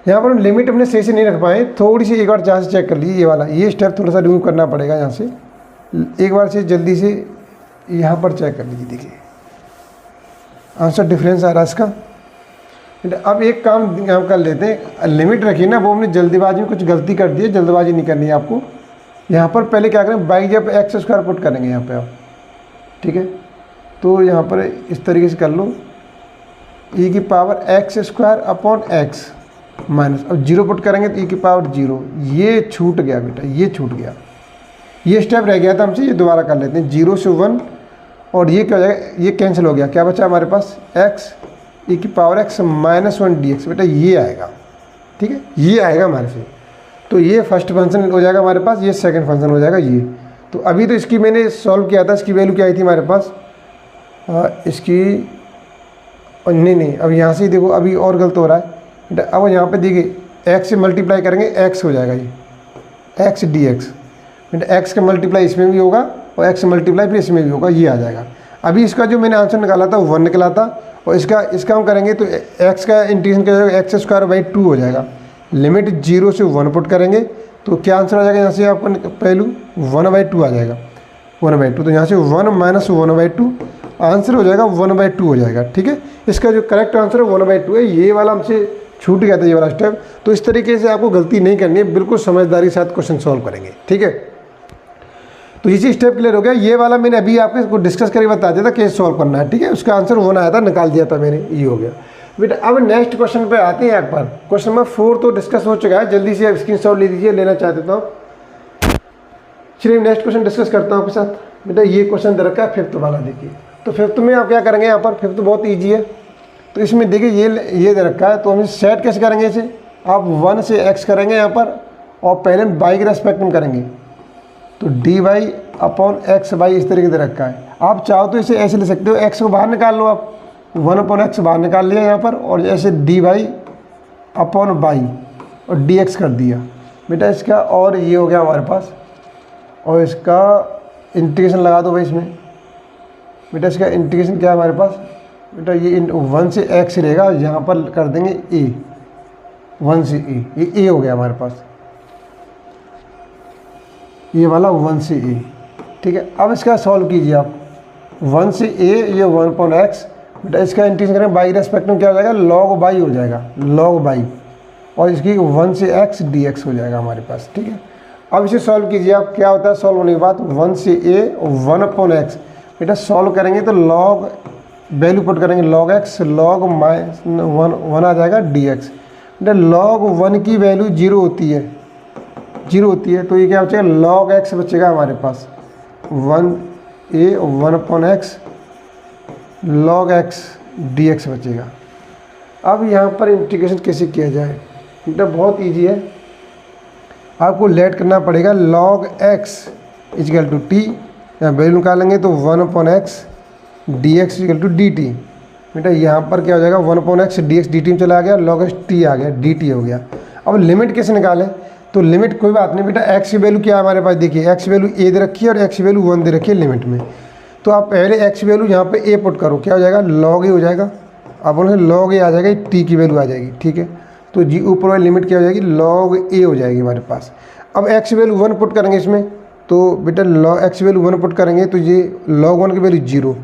यहाँ पर हम लिमिट अपने सही से नहीं रख पाए, थोड़ी सी एक बार जहाँ से चेक कर लीजिए। ये वाला ये स्टेप थोड़ा सा रिमूव करना पड़ेगा यहाँ से, एक बार से जल्दी से यहाँ पर चेक कर लीजिए। देखिए आंसर डिफरेंस आ रहा है इसका। अब एक काम हम कर लेते हैं, लिमिट रखिए ना, वो हमने जल्दीबाजी में कुछ गलती कर दी है, जल्दबाजी नहीं करनी है आपको। यहाँ पर पहले क्या करें, बाई जब एक्स स्क्वायर पुट करेंगे यहाँ पे आप, ठीक है। तो यहाँ पर इस तरीके से कर लो, e की power x square upon x minus, अब 0 पुट करेंगे तो e की पावर 0। ये छूट गया बेटा, ये छूट गया, ये स्टेप रह गया था हमसे, ये दोबारा कर लेते हैं। 0 से 1 और ये क्या हो जाएगा, ये कैंसिल हो गया, क्या बचा हमारे पास x e की पावर x माइनस 1 dx। बेटा ये आएगा, ठीक है, ये आएगा हमारे से। तो ये फर्स्ट फंक्शन हो जाएगा हमारे पास, ये सेकंड फंक्शन हो जाएगा ये। तो अभी तो इसकी मैंने सॉल्व किया था, इसकी वैल्यू क्या आई थी हमारे पास, इसकी नहीं, अब यहाँ से ही देखो अभी और गलत हो रहा है बेटा। अब यहाँ पे देखिए x से मल्टीप्लाई करेंगे x हो जाएगा ये x dx। बेटा x का मल्टीप्लाई इसमें भी होगा और x मल्टीप्लाई फिर इसमें भी होगा, ये आ जाएगा। अभी इसका जो मैंने आंसर निकाला था वो 1 निकला था, और इसका हम करेंगे तो x का इंटीग्रेशन क्या हो जाएगा, एक्स स्क्वायर बाई 2 हो जाएगा। लिमिट 0 से 1 पुट करेंगे तो क्या आंसर आ जाएगा, यहाँ से आपका पहलू 1/2 आ जाएगा, 1/2। तो यहाँ से 1 माइनस 1/2 आंसर हो जाएगा, 1/2 हो जाएगा, ठीक है। इसका जो करेक्ट आंसर है 1/2 है। ये वाला हमसे छूट गया था, ये वाला स्टेप। तो इस तरीके से आपको गलती नहीं करनी है, बिल्कुल समझदारी के साथ क्वेश्चन सॉल्व करेंगे, ठीक है। तो इसी स्टेप क्लियर हो गया। ये वाला मैंने अभी आपको डिस्कस करके बता दिया था कैसे सॉल्व करना है, ठीक है। उसका आंसर 1 आया था, निकाल दिया था मैंने, ये हो गया बेटा। अब नेक्स्ट क्वेश्चन पे आते हैं। एक बार क्वेश्चन नंबर 4 तो डिस्कस हो चुका है, जल्दी से स्क्रीनशॉट ले लीजिए, लेना चाहते तो आप। चलिए नेक्स्ट क्वेश्चन डिस्कस करता हूँ आपके साथ। बेटा ये क्वेश्चन दे रखा है 5th वाला, देखिए। तो 5th में आप क्या करेंगे, यहाँ पर 5th बहुत ईजी है। तो इसमें देखिए ये दे रखा है, तो हम सेट कैसे करेंगे इसे, आप 1 से x करेंगे यहाँ पर, और पहले हम y के रेस्पेक्ट में करेंगे। तो dy अपॉन एक्स बाई इस तरीके से रखा है। आप चाहो तो इसे ऐसे ले सकते हो, x को बाहर निकाल लो आप, 1/x बाहर निकाल लिया यहाँ पर, और ऐसे dy अपॉन बाई और dx कर दिया बेटा इसका। और ये हो गया हमारे पास, और इसका इंटीग्रेशन लगा दो भाई इसमें। बेटा इसका इंटीग्रेशन क्या है हमारे पास, बेटा ये 1 से x रहेगा, यहाँ पर कर देंगे a, 1 से a, ये a हो गया हमारे पास, ये वाला 1 से a, ठीक है। अब इसका सॉल्व कीजिए आप, 1 से a, ये 1/x। बेटा इसका इंटीग्रेशन करें बाई रेस्पेक्ट में, क्या हो जाएगा, log बाई हो जाएगा, log बाई, और इसकी 1 से x dx हो जाएगा हमारे पास, ठीक है। अब इसे सॉल्व कीजिए आप, क्या होता है सॉल्व होने के बाद, 1 से a 1/x। बेटा सॉल्व करेंगे तो log वैल्यू पुट करेंगे, log x log -1 आ जाएगा dx। बेटा log 1 की वैल्यू 0 होती है, 0 होती है, तो ये क्या बचेगा, log x बचेगा हमारे पास, 1a 1/x log x dx बचेगा। अब यहाँ पर इंटीग्रेशन कैसे किया जाए, बेटा बहुत इजी है। आपको लेट करना पड़ेगा, log x equal to t, यहाँ वैल्यू निकालेंगे तो 1/x dx equal to dt। बेटा यहाँ पर क्या हो जाएगा, 1/x dx dt में चला गया, log x t आ गया, dt हो गया। अब लिमिट कैसे निकालें, तो लिमिट कोई बात नहीं बेटा, x की वैल्यू क्या है हमारे पास, देखिए x वैल्यू a दे रखी है और x की वैल्यू 1 दे रखी है लिमिट में। तो आप पहले x वैल्यू यहाँ पे a पुट करो, क्या हो जाएगा, log a हो जाएगा। आप बोले log a आ जाएगा, t की वैल्यू आ जाएगी, ठीक है। तो जी ऊपर वाली लिमिट क्या हो जाएगी, log a हो जाएगी हमारे पास। अब x वैल्यू 1 पुट करेंगे इसमें, तो बेटा x वैल्यू 1 पुट करेंगे तो ये log 1 की वैल्यू 0,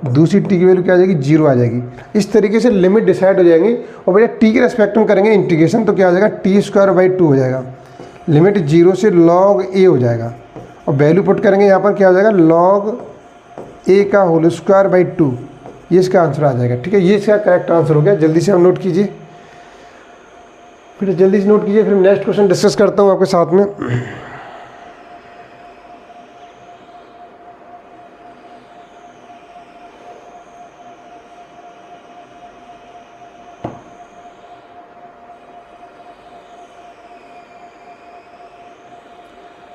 दूसरी t की वैल्यू क्या आ जाएगी, 0 आ जाएगी। इस तरीके से लिमिट डिसाइड हो जाएंगी। और बेटा t के रेस्पेक्ट में करेंगे इंटीग्रेशन, तो क्या हो जाएगा, t² हो जाएगा, लिमिट 0 से log a हो जाएगा। और वैल्यू पुट करेंगे यहाँ पर, क्या हो जाएगा, log a का होल स्क्वायर बाई 2, ये इसका आंसर आ जाएगा, ठीक है। ये इसका करेक्ट आंसर हो गया। जल्दी से हम नोट कीजिए, फिर जल्दी से नोट कीजिए, फिर नेक्स्ट क्वेश्चन डिस्कस करता हूँ आपके साथ में।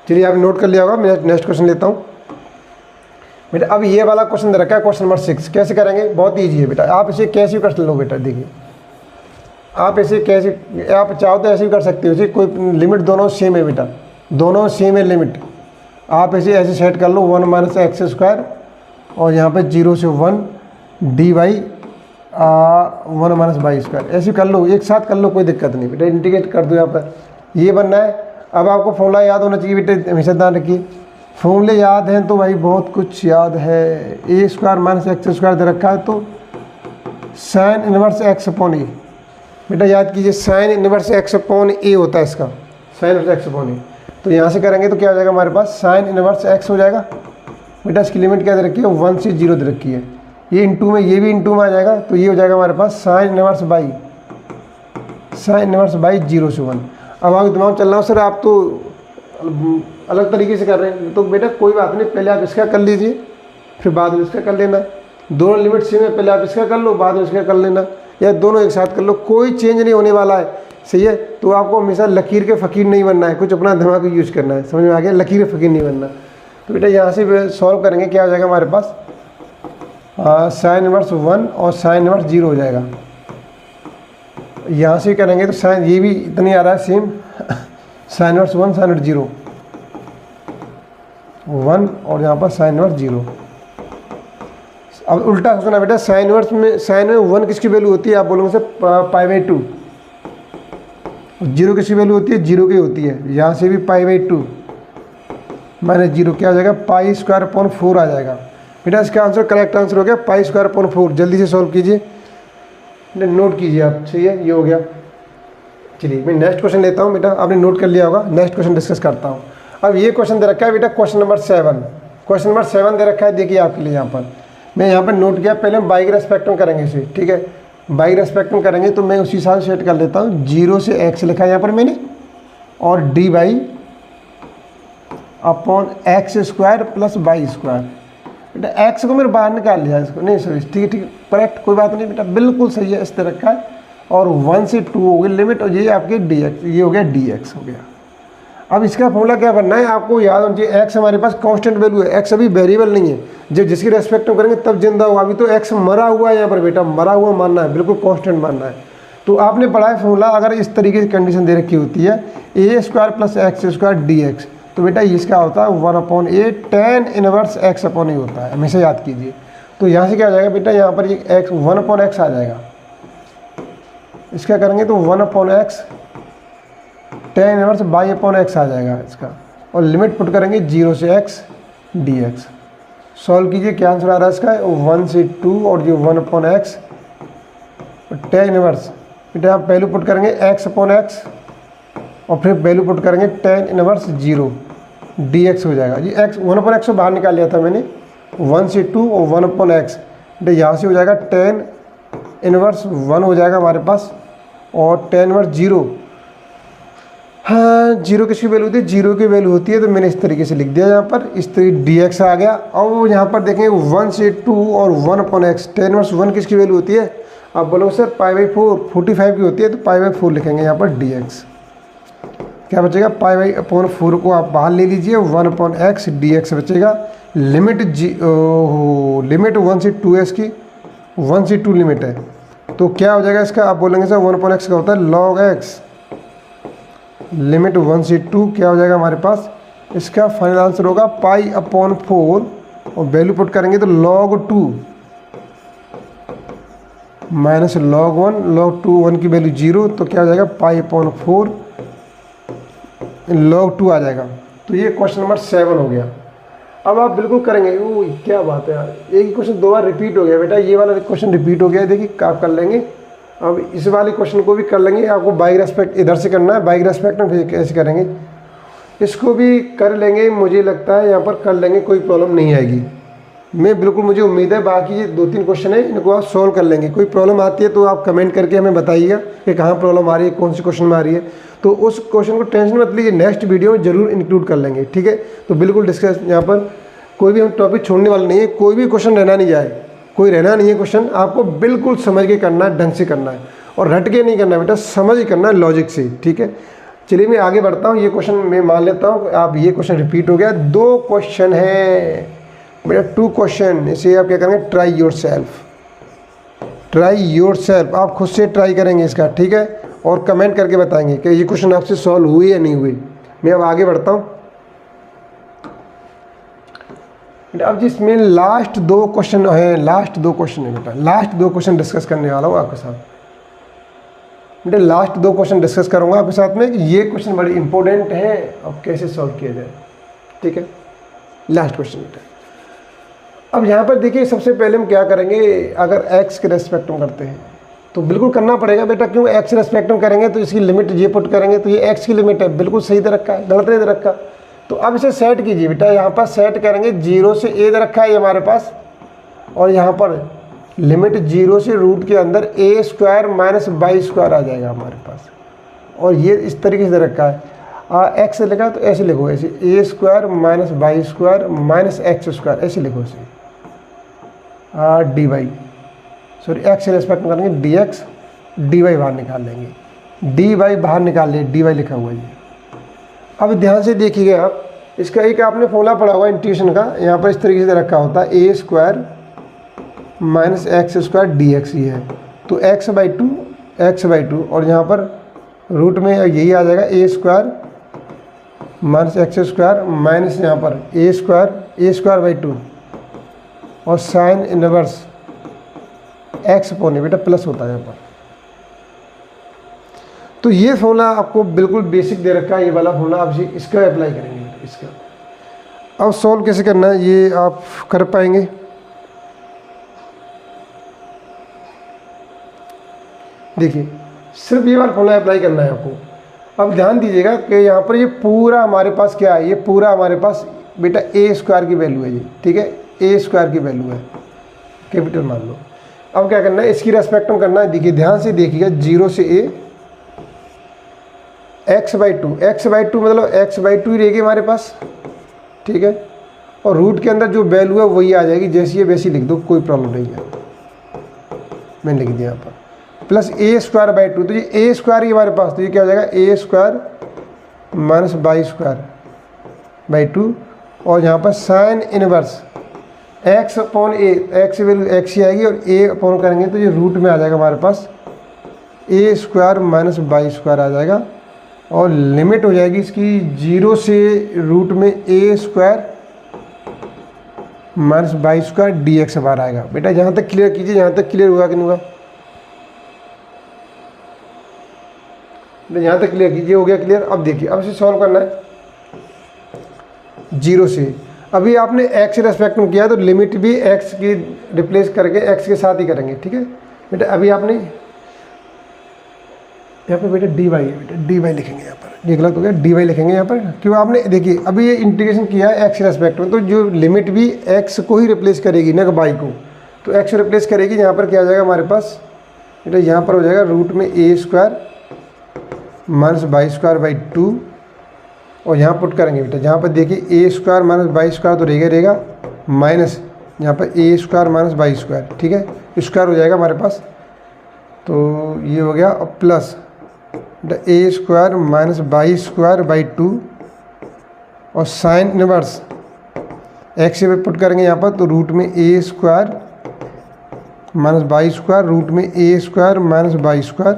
चलिए आप नोट कर लिया होगा। मैं नेक्स्ट क्वेश्चन लेता हूँ बेटा। अब ये वाला क्वेश्चन दे रखा है क्वेश्चन नंबर 6। कैसे करेंगे? बहुत ईजी है बेटा। आप इसे कैसे भी कर लो बेटा। देखिए आप ऐसे कैसे, आप चाहो तो ऐसे भी कर सकते हो। इसे कोई लिमिट दोनों सेम है बेटा, दोनों सेम है लिमिट। आप ऐसे सेट कर लो 1 माइनस एक्स स्क्वायर और यहाँ पे 0 से 1 d y 1 minus y square, ऐसे कर लो, एक साथ कर लो, कोई दिक्कत नहीं बेटा। इंटीग्रेट कर दो यहाँ पर, ये बनना है। अब आपको फॉर्मूला याद होना चाहिए बेटा, हमेशा ध्यान रखिए। फॉर्मूले याद हैं तो भाई बहुत कुछ याद है। A square minus x square दे रखा है तो साइन इनवर्स एक्स अपॉन ए बेटा याद कीजिए। साइन इनवर्स एक्स अपॉन ए होता है इसका, साइन इनवर्स एक्स अपॉन ए। तो यहाँ से करेंगे तो क्या हो जाएगा हमारे पास, साइन इनवर्स एक्स हो जाएगा बेटा। इसकी लिमिट क्या दे रखी है, 1 से 0 दे रखी है। ये इंटू में, ये भी इंटू में आ जाएगा, तो ये हो जाएगा हमारे पास sine inverse y, sine inverse y 0 से 1। अब आपके दिमाग चल रहा हो सर आप तो अलग तरीके से कर रहे हैं, तो बेटा कोई बात नहीं, पहले आप इसका कर लीजिए फिर बाद में इसका कर लेना। दोनों लिमिट सेम है, पहले आप इसका कर लो बाद में इसका कर लेना, या दोनों एक साथ कर लो, कोई चेंज नहीं होने वाला है, सही है। तो आपको हमेशा लकीर के फ़कीर नहीं बनना है, कुछ अपना दिमाग को यूज करना है, समझ में आ गया? लकीर के फ़कीर नहीं बनना। तो बेटा यहाँ से सॉल्व करेंगे, क्या हो जाएगा हमारे पास, साइन इनवर्स 1 और साइन इनवर्स 0 हो जाएगा। यहाँ से करेंगे तो साइन, ये भी इतनी आ रहा है same, sine inverse 1 sine inverse 0 1 और यहाँ पर साइन इनवर्स 0। अब उल्टा सोचना बेटा, साइन इनवर्स में, साइन में 1 किसकी वैल्यू होती है, आप बोलोगे सर π/2। 0 किसकी वैल्यू होती है, 0 की होती है। यहाँ से भी π/2 माइनस 0 क्या हो जाएगा, पाई स्क्वायर अपॉन 4 आ जाएगा बेटा। इसका आंसर, करेक्ट आंसर हो गया पाई स्क्वायर अपॉन 4। जल्दी से सॉल्व कीजिए, नोट कीजिए आप, सही है, ये हो गया। चलिए मैं नेक्स्ट क्वेश्चन लेता हूँ बेटा, आपने नोट कर लिया होगा। नेक्स्ट क्वेश्चन डिस्कस करता हूँ। अब ये क्वेश्चन दे रखा है बेटा, क्वेश्चन नंबर 7। क्वेश्चन नंबर 7 दे रखा है, देखिए आपके लिए यहाँ पर मैं यहाँ पर नोट किया। पहले हम बाई के रेस्पेक्ट में करेंगे इसे, ठीक है। बाई के रेस्पेक्ट में करेंगे तो मैं उसी हिसाब से सेट कर लेता हूँ। 0 से x लिखा है यहाँ पर मैंने, और d y upon x square plus y square. बेटा x को मैंने बाहर निकाल लिया, इसको नहीं, सॉरी, ठीक है, करेक्ट, कोई बात नहीं बेटा, बिल्कुल सही है, इस तरह रखा है। और 1 से 2 हो गई लिमिट, और ये आपके dx, ये हो गया dx हो गया। अब इसका फॉर्मूला क्या बनना है, आपको याद होना चाहिए। x हमारे पास कांस्टेंट वैल्यू है, x अभी वेरिएबल नहीं है। जब जिसकी रेस्पेक्ट में करेंगे तब जिंदा होगा, अभी तो x मरा हुआ है यहाँ पर बेटा, मरा हुआ मानना है, बिल्कुल कांस्टेंट मानना है। तो आपने पढ़ा है फॉर्मूला, अगर इस तरीके की कंडीशन दे रखी होती है, a square plus x square dx, तो बेटा इसका होता है 1/a tan इनवर्स x/a होता है, हमेशा याद कीजिए। तो यहाँ से क्या आ जाएगा बेटा, यहाँ पर ये x 1/x आ जाएगा। इसका करेंगे तो 1/x tan इनवर्स y/x आ जाएगा इसका, और लिमिट पुट करेंगे 0 से x dx। सॉल्व कीजिए, क्या आंसर आ रहा है इसका, 1 से 2 और ये 1/x tan इनवर्स। बेटा आप वैल्यू पुट करेंगे x/x और फिर वैल्यू पुट करेंगे tan इनवर्स 0 dx हो जाएगा जी। x 1/x को बाहर निकाल लिया था मैंने, 1 से 2 और 1/x। बेटा यहाँ से हो जाएगा tan इनवर्स 1 हो जाएगा हमारे पास, और tan इनवर्स 0, हाँ 0 किसकी वैल्यू होती है, 0 की वैल्यु होती है, तो मैंने इस तरीके से लिख दिया यहाँ पर, इस तरीके dx आ गया। और यहाँ पर देखेंगे 1 से 2 और 1/x, tan इनवर्स 1 किसकी वैल्यू होती है, आप बोलोगे सर π/4, 45 की होती है, तो π/4 लिखेंगे यहाँ पर dx। क्या बचेगा, π/4 को आप बाहर ले लीजिए, 1/x dx बचेगा। लिमिट लिमिट 1 से 2s की, 1 से 2 लिमिट है, तो क्या हो जाएगा इसका, आप बोलेंगे सर 1/x का होता है log x। लिमिट 1 से 2 क्या हो जाएगा हमारे पास, इसका फाइनल आंसर होगा π/4, और वैल्यू पुट करेंगे तो log 2 माइनस log 1, log 2 1 की वैल्यू 0, तो क्या हो जाएगा π/4 log 2 आ जाएगा। तो ये क्वेश्चन नंबर 7 हो गया। अब आप बिल्कुल करेंगे, वो क्या बात है यार, एक ही क्वेश्चन 2 बार रिपीट हो गया बेटा, ये वाला क्वेश्चन रिपीट हो गया है, देखिए आप कर लेंगे। अब इस वाले क्वेश्चन को भी कर लेंगे, आपको बाई रेस्पेक्ट इधर से करना है, बाई रेस्पेक्ट में फिर कैसे करेंगे, इसको भी कर लेंगे, मुझे लगता है यहाँ पर कर लेंगे, कोई प्रॉब्लम नहीं आएगी, मैं बिल्कुल, मुझे उम्मीद है। बाकी ये 2-3 क्वेश्चन है, इनको आप सॉल्व कर लेंगे। कोई प्रॉब्लम आती है तो आप कमेंट करके हमें बताइएगा कि कहाँ प्रॉब्लम आ रही है, कौन से क्वेश्चन में आ रही है, तो उस क्वेश्चन को टेंशन मत लीजिए, नेक्स्ट वीडियो में जरूर इंक्लूड कर लेंगे, ठीक है। तो बिल्कुल डिस्कस, यहाँ पर कोई भी हम टॉपिक छोड़ने वाले नहीं है, कोई भी क्वेश्चन रहना नहीं जाए, कोई रहना नहीं है क्वेश्चन, आपको बिल्कुल समझ के करना है, ढंग से करना है, और रट के नहीं करना है बेटा, समझ के करना है, लॉजिक से, ठीक है। चलिए मैं आगे बढ़ता हूँ। ये क्वेश्चन मैं मान लेता हूँ आप, ये क्वेश्चन रिपीट हो गया। 2 क्वेश्चन है बेटा, 2 क्वेश्चन। इसे आप क्या करेंगे, try your self, try your self. आप खुद से ट्राई करेंगे इसका, ठीक है, और कमेंट करके बताएंगे कि ये क्वेश्चन आपसे सॉल्व हुए या नहीं हुए। मैं अब आगे बढ़ता हूँ। अब जिसमें लास्ट 2 क्वेश्चन है, लास्ट 2 क्वेश्चन है बेटा, लास्ट 2 क्वेश्चन डिस्कस करने वाला हूँ आपके साथ बेटा। लास्ट 2 क्वेश्चन डिस्कस करूँगा आपके साथ में कि ये क्वेश्चन बड़े इंपॉर्टेंट हैं और कैसे सॉल्व किया जाए, ठीक है। लास्ट क्वेश्चन बेटा। अब यहाँ पर देखिए, सबसे पहले हम क्या करेंगे, अगर x के रेस्पेक्ट में करते हैं तो बिल्कुल करना पड़ेगा बेटा, क्यों x के रेस्पेक्ट में करेंगे तो इसकी लिमिट ये पुट करेंगे तो ये x की लिमिट है, बिल्कुल सही दे रखा है, गलत नहीं दे रखा। तो अब इसे सेट कीजिए बेटा, यहाँ पर सेट करेंगे 0 से a दे रखा है ये हमारे पास, और यहाँ पर लिमिट 0 से रूट के अंदर a square minus y square आ जाएगा हमारे पास, और ये इस तरीके से दे रखा है। x लिखा तो ऐसे लिखो, ऐसे a square minus y square minus x square, ऐसे लिखो इसे dy, सॉरी x के रेस्पेक्ट में करेंगे dx, dy बाहर निकाल लेंगे, dy बाहर निकाल लिए, dy लिखा हुआ है। अब ध्यान से देखिएगा आप, इसका एक आपने फॉर्मूला पढ़ा हुआ इंटीग्रेशन का, यहाँ पर इस तरीके से रखा होता है a square minus x square d x, ये है तो x/2 और यहाँ पर रूट में यही आ जाएगा a square minus x square minus यहाँ पर a स्क्वायर /2 और साइन इनवर्स x पोने बेटा प्लस होता है यहाँ पर। तो ये फॉर्मूला आपको बिल्कुल बेसिक दे रखा है, ये वाला फॉर्मूला आप इसका अप्लाई करेंगे इसका। अब सॉल्व कैसे करना है ये आप कर पाएंगे। देखिए, सिर्फ ये वाला फॉर्मूला अप्लाई करना है आपको। अब ध्यान दीजिएगा कि यहाँ पर ये पूरा हमारे पास क्या है, ये पूरा हमारे पास बेटा a स्क्वायर की वैल्यू है ये, ठीक है, a स्क्वायर की वैल्यू है, कैपिटल मान लो। अब क्या करना है, इसकी रेस्पेक्ट में करना है। देखिए ध्यान से देखिएगा, 0 से a x/2 मतलब x/2 ही रहेगी हमारे पास, ठीक है, और रूट के अंदर जो वैल्यू है वही आ जाएगी, जैसी है वैसी लिख दो, कोई प्रॉब्लम नहीं है, मैंने लिख दिया यहाँ पर, प्लस a स्क्वायर/2। तो ये a स्क्वायर ही हमारे पास, तो ये क्या हो जाएगा a स्क्वायर माइनस बाई स्क्वायर/2, और यहाँ पर sign inverse x upon a, x value x ही आएगी और a अपॉन करेंगे तो ये रूट में आ जाएगा हमारे पास a square minus y square आ जाएगा, और लिमिट हो जाएगी इसकी 0 से रूट में a square minus y square d x बाहर आएगा। बेटा यहाँ तक क्लियर कीजिए, यहाँ तक क्लियर हुआ कि नहीं हुआ, यहाँ तक क्लियर कीजिए, हो गया क्लियर। अब देखिए, अब इसे सॉल्व करना है 0 से। अभी आपने x के रेस्पेक्ट में किया तो लिमिट भी x की रिप्लेस करके x के साथ ही करेंगे, ठीक है बेटा। अभी आपने यहाँ पे बेटा dy है, बेटा dy लिखेंगे यहाँ पर, ये गलत हो गया, dy लिखेंगे यहाँ पर, क्यों आपने देखिए अभी ये इंटीग्रेशन किया है x के रेस्पेक्ट में, तो जो लिमिट भी x को ही रिप्लेस करेगी ना कि y को, तो x को रिप्लेस करेगी। यहाँ पर क्या आ जाएगा हमारे पास बेटा, यहाँ पर हो जाएगा रूट में a स्क्वायर माइनस बाई स्क्वायर/2, और यहाँ पुट करेंगे बेटा, जहाँ पर देखिए a square minus y square तो रहेगा माइनस यहाँ पर a square minus y square, ठीक है, स्क्वायर हो जाएगा हमारे पास, तो ये हो गया, और plus a square minus y स्क्वायर/2 और साइन इनवर्स x से पुट करेंगे यहाँ पर, तो रूट में a square minus y square root में a square minus y square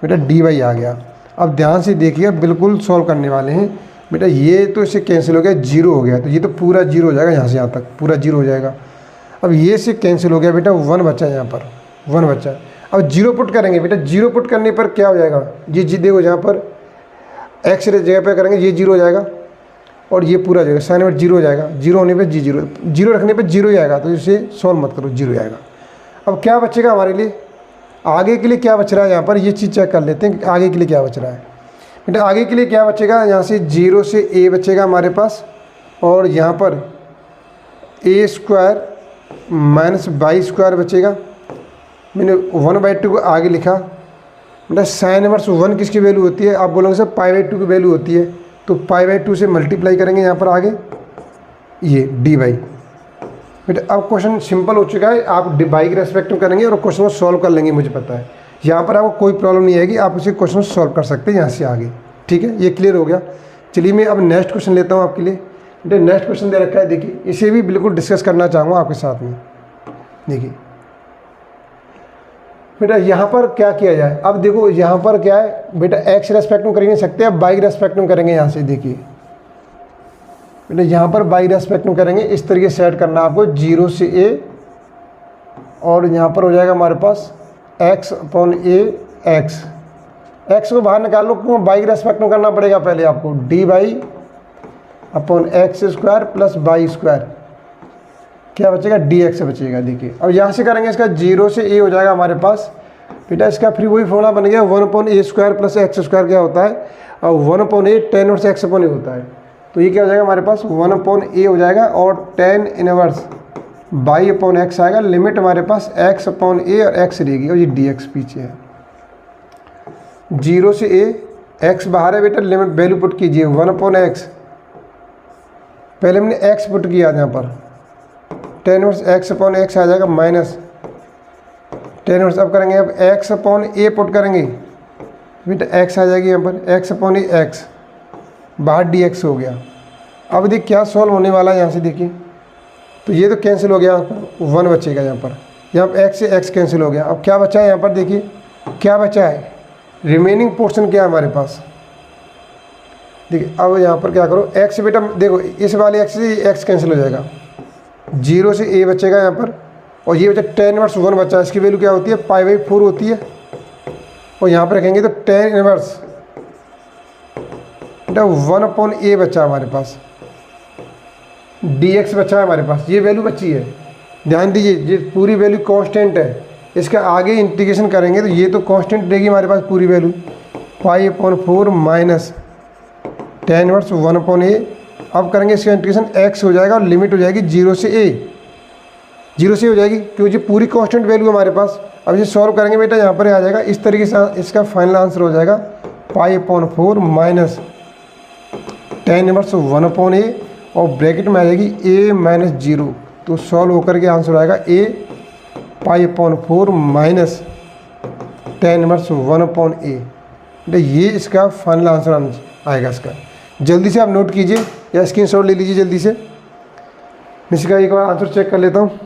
बेटा dy आ गया। अब ध्यान से देखिए, बिल्कुल सॉल्व करने वाले हैं बेटा। ये तो इससे कैंसिल हो गया, 0 हो गया, तो ये तो पूरा 0 हो जाएगा, यहाँ से यहाँ तक पूरा 0 हो जाएगा। अब ये से कैंसिल हो गया बेटा, 1 बचा यहाँ पर, 1 बचा। अब 0 पुट करेंगे बेटा, 0 पुट करने पर क्या हो जाएगा, ये जी देखो जहाँ पर x जगह पर करेंगे ये 0 हो जाएगा, और ये पूरा जाएगा, साइन इनवर्स 0 हो जाएगा, 0 होने पर जी 0 रखने पर 0 ही आएगा, तो इसे सॉल्व मत करो, 0 आएगा। अब क्या बचेगा हमारे लिए, आगे के लिए क्या बच रहा है, यहाँ पर ये चीज़ चेक कर लेते हैं, आगे के लिए क्या बच रहा है बेटा। आगे के लिए क्या बचेगा, यहाँ से 0 से a बचेगा हमारे पास, और यहाँ पर a square minus y square बचेगा। मैंने 1/2 को आगे लिखा बेटा। साइन इनवर्स 1 किसकी वैल्यू होती है, आप बोलोगे सर π/2 की वैल्यू होती है, तो π/2 से मल्टीप्लाई करेंगे यहाँ पर आगे ये dy बेटा। अब क्वेश्चन सिंपल हो चुका है, आप y के रेस्पेक्ट में करेंगे और क्वेश्चन को सॉल्व कर लेंगे, मुझे पता है यहाँ पर आपको कोई प्रॉब्लम नहीं आएगी, आप उसे क्वेश्चन सॉल्व कर सकते हैं यहाँ से आगे, ठीक। ठीक है, ये क्लियर हो गया। चलिए मैं अब नेक्स्ट क्वेश्चन लेता हूँ आपके लिए। नेक्स्ट क्वेश्चन दे रखा है, देखिए इसे भी बिल्कुल डिस्कस करना चाहूँगा आपके साथ में। देखिए बेटा यहाँ पर क्या किया जाए, अब देखो यहाँ पर क्या है बेटा, एक्स रेस्पेक्ट में कर नहीं सकते, अब बाई रेस्पेक्ट में करेंगे। यहाँ से देखिए बेटा यहाँ पर बाई रेस्पेक्ट में करेंगे, इस तरीके से सेट करना आपको 0 से a, और यहाँ पर हो जाएगा हमारे पास x upon a x। x को बाहर निकाल लो, क्यों बाई रेस्पेक्ट में करना पड़ेगा पहले आपको, dy upon x square plus by square, क्या बचेगा dx बचेगा। देखिए अब यहाँ से करेंगे, इसका 0 से a हो जाएगा हमारे पास बेटा, इसका फिर वही फॉर्मूला बन गया 1 upon a square plus x square क्या होता है, और 1 upon a tan inverse x upon a होता है। तो ये क्या हो जाएगा हमारे पास 1 अपॉन a हो जाएगा, और tan inverse by upon x आएगा, लिमिट हमारे पास x अपॉन a और x रहेगी, और ये dx पीछे है। 0 से a, x बाहर है बेटा, लिमिट वैल्यू पुट कीजिए 1 अपॉन एक्स, पहले हमने x पुट किया यहाँ पर, tan inverse x upon x आ जाएगा माइनस tan इनवर्स, अब करेंगे अब x अपॉन a पुट करेंगे बेटा, x आ जाएगी यहाँ पर x अपॉन a x, बाहर dx हो गया। अब देखिए क्या सॉल्व होने वाला है यहाँ से, देखिए तो ये तो कैंसिल हो गया, यहाँ पर 1 बचेगा, यहाँ पर x से x कैंसिल हो गया। अब क्या बचा है यहाँ पर, देखिए क्या बचा है, रिमेनिंग पोर्शन क्या है हमारे पास। देखिए अब यहाँ पर क्या करो, x बेटा देखो इस वाले x से x कैंसिल हो जाएगा, 0 से a बचेगा यहाँ पर, और ये बचा tan इनवर्स 1 बचा, इसकी वैल्यू क्या होती है π/4 होती है, और यहाँ पर रखेंगे तो tan इनवर्स बेटा 1 अपॉन a बचा हमारे पास, dx बचा है हमारे पास, ये वैल्यू बची है। ध्यान दीजिए ये पूरी वैल्यू कांस्टेंट है, इसका आगे इंटीग्रेशन करेंगे तो ये तो कांस्टेंट रहेगी हमारे पास पूरी वैल्यू, π/4 माइनस tan इनवर्स 1 अपॉन a। अब करेंगे इसका इंटीग्रेशन, x हो जाएगा और लिमिट हो जाएगी 0 से a, 0 से हो जाएगी क्योंकि पूरी कांस्टेंट वैल्यू हमारे पास। अब इसे सॉल्व करेंगे बेटा, यहाँ पर आ जाएगा इस तरीके से, इसका फाइनल आंसर हो जाएगा π/4 माइनस tan इनवर्स 1 अपॉन a, और ब्रैकेट में आ जाएगी a माइनस 0, तो सॉल्व होकर के आंसर आएगा a π/4 माइनस tan इनवर्स 1 अपॉन a। ये इसका फाइनल आंसर आएगा इसका। जल्दी से आप नोट कीजिए या स्क्रीनशॉट ले लीजिए जल्दी से, मैं इसका एक बार आंसर चेक कर लेता हूँ।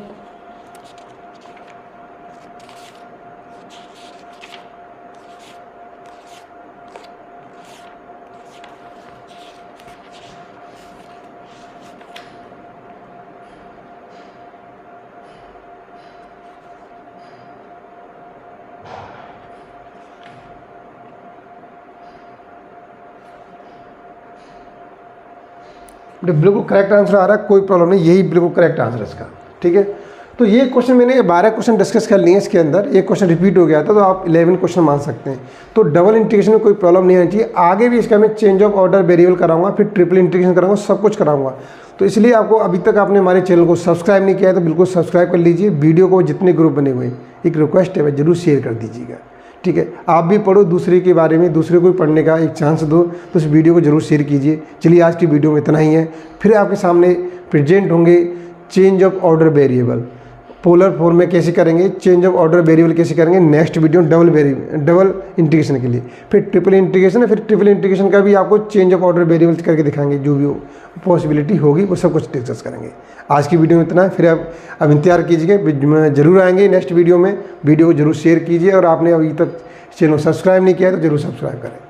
बिल्कुल करेक्ट आंसर आ रहा है, कोई प्रॉब्लम नहीं, यही बिल्कुल करेक्ट आंसर है इसका। ठीक है, तो ये क्वेश्चन मैंने 12 क्वेश्चन डिस्कस कर लिए हैं, इसके अंदर एक क्वेश्चन रिपीट हो गया था, तो आप 11 क्वेश्चन मान सकते हैं। तो डबल इंटीग्रेशन में कोई प्रॉब्लम नहीं आनी चाहिए। आगे भी इसका मैं चेंज ऑफ ऑर्डर वेरिएबल कराऊंगा, फिर ट्रिपल इंटीग्रेशन कराऊंगा, सब कुछ कराऊंगा। तो इसलिए आपको अभी तक आपने हमारे चैनल को सब्सक्राइब नहीं किया है तो बिल्कुल सब्सक्राइब कर लीजिए। वीडियो को जितने ग्रुप बने हुए एक रिक्वेस्ट है, जरूर शेयर कर दीजिएगा। ठीक है, आप भी पढ़ो दूसरे के बारे में, दूसरे को भी पढ़ने का एक चांस दो, तो इस वीडियो को जरूर शेयर कीजिए। चलिए आज की वीडियो में इतना ही है, फिर आपके सामने प्रेजेंट होंगे change of order variable, polar form में कैसे करेंगे, चेंज ऑफ ऑर्डर वेरिएबल कैसे करेंगे नेक्स्ट वीडियो डबल इंटीग्रेशन के लिए, फिर ट्रिपल इंटीग्रेशन है, फिर ट्रिपल इंटीग्रेशन का भी आपको चेंज ऑफ ऑर्डर वेरिएबल करके दिखाएंगे, जो भी पॉसिबिलिटी होगी वो सब कुछ डिस्कस करेंगे। आज की वीडियो में इतना है, फिर आप अब इंतजार कीजिए, जरूर आएंगे नेक्स्ट वीडियो में। वीडियो को जरूर शेयर कीजिए, और आपने अभी तक चैनल सब्सक्राइब नहीं किया तो जरूर सब्सक्राइब करें।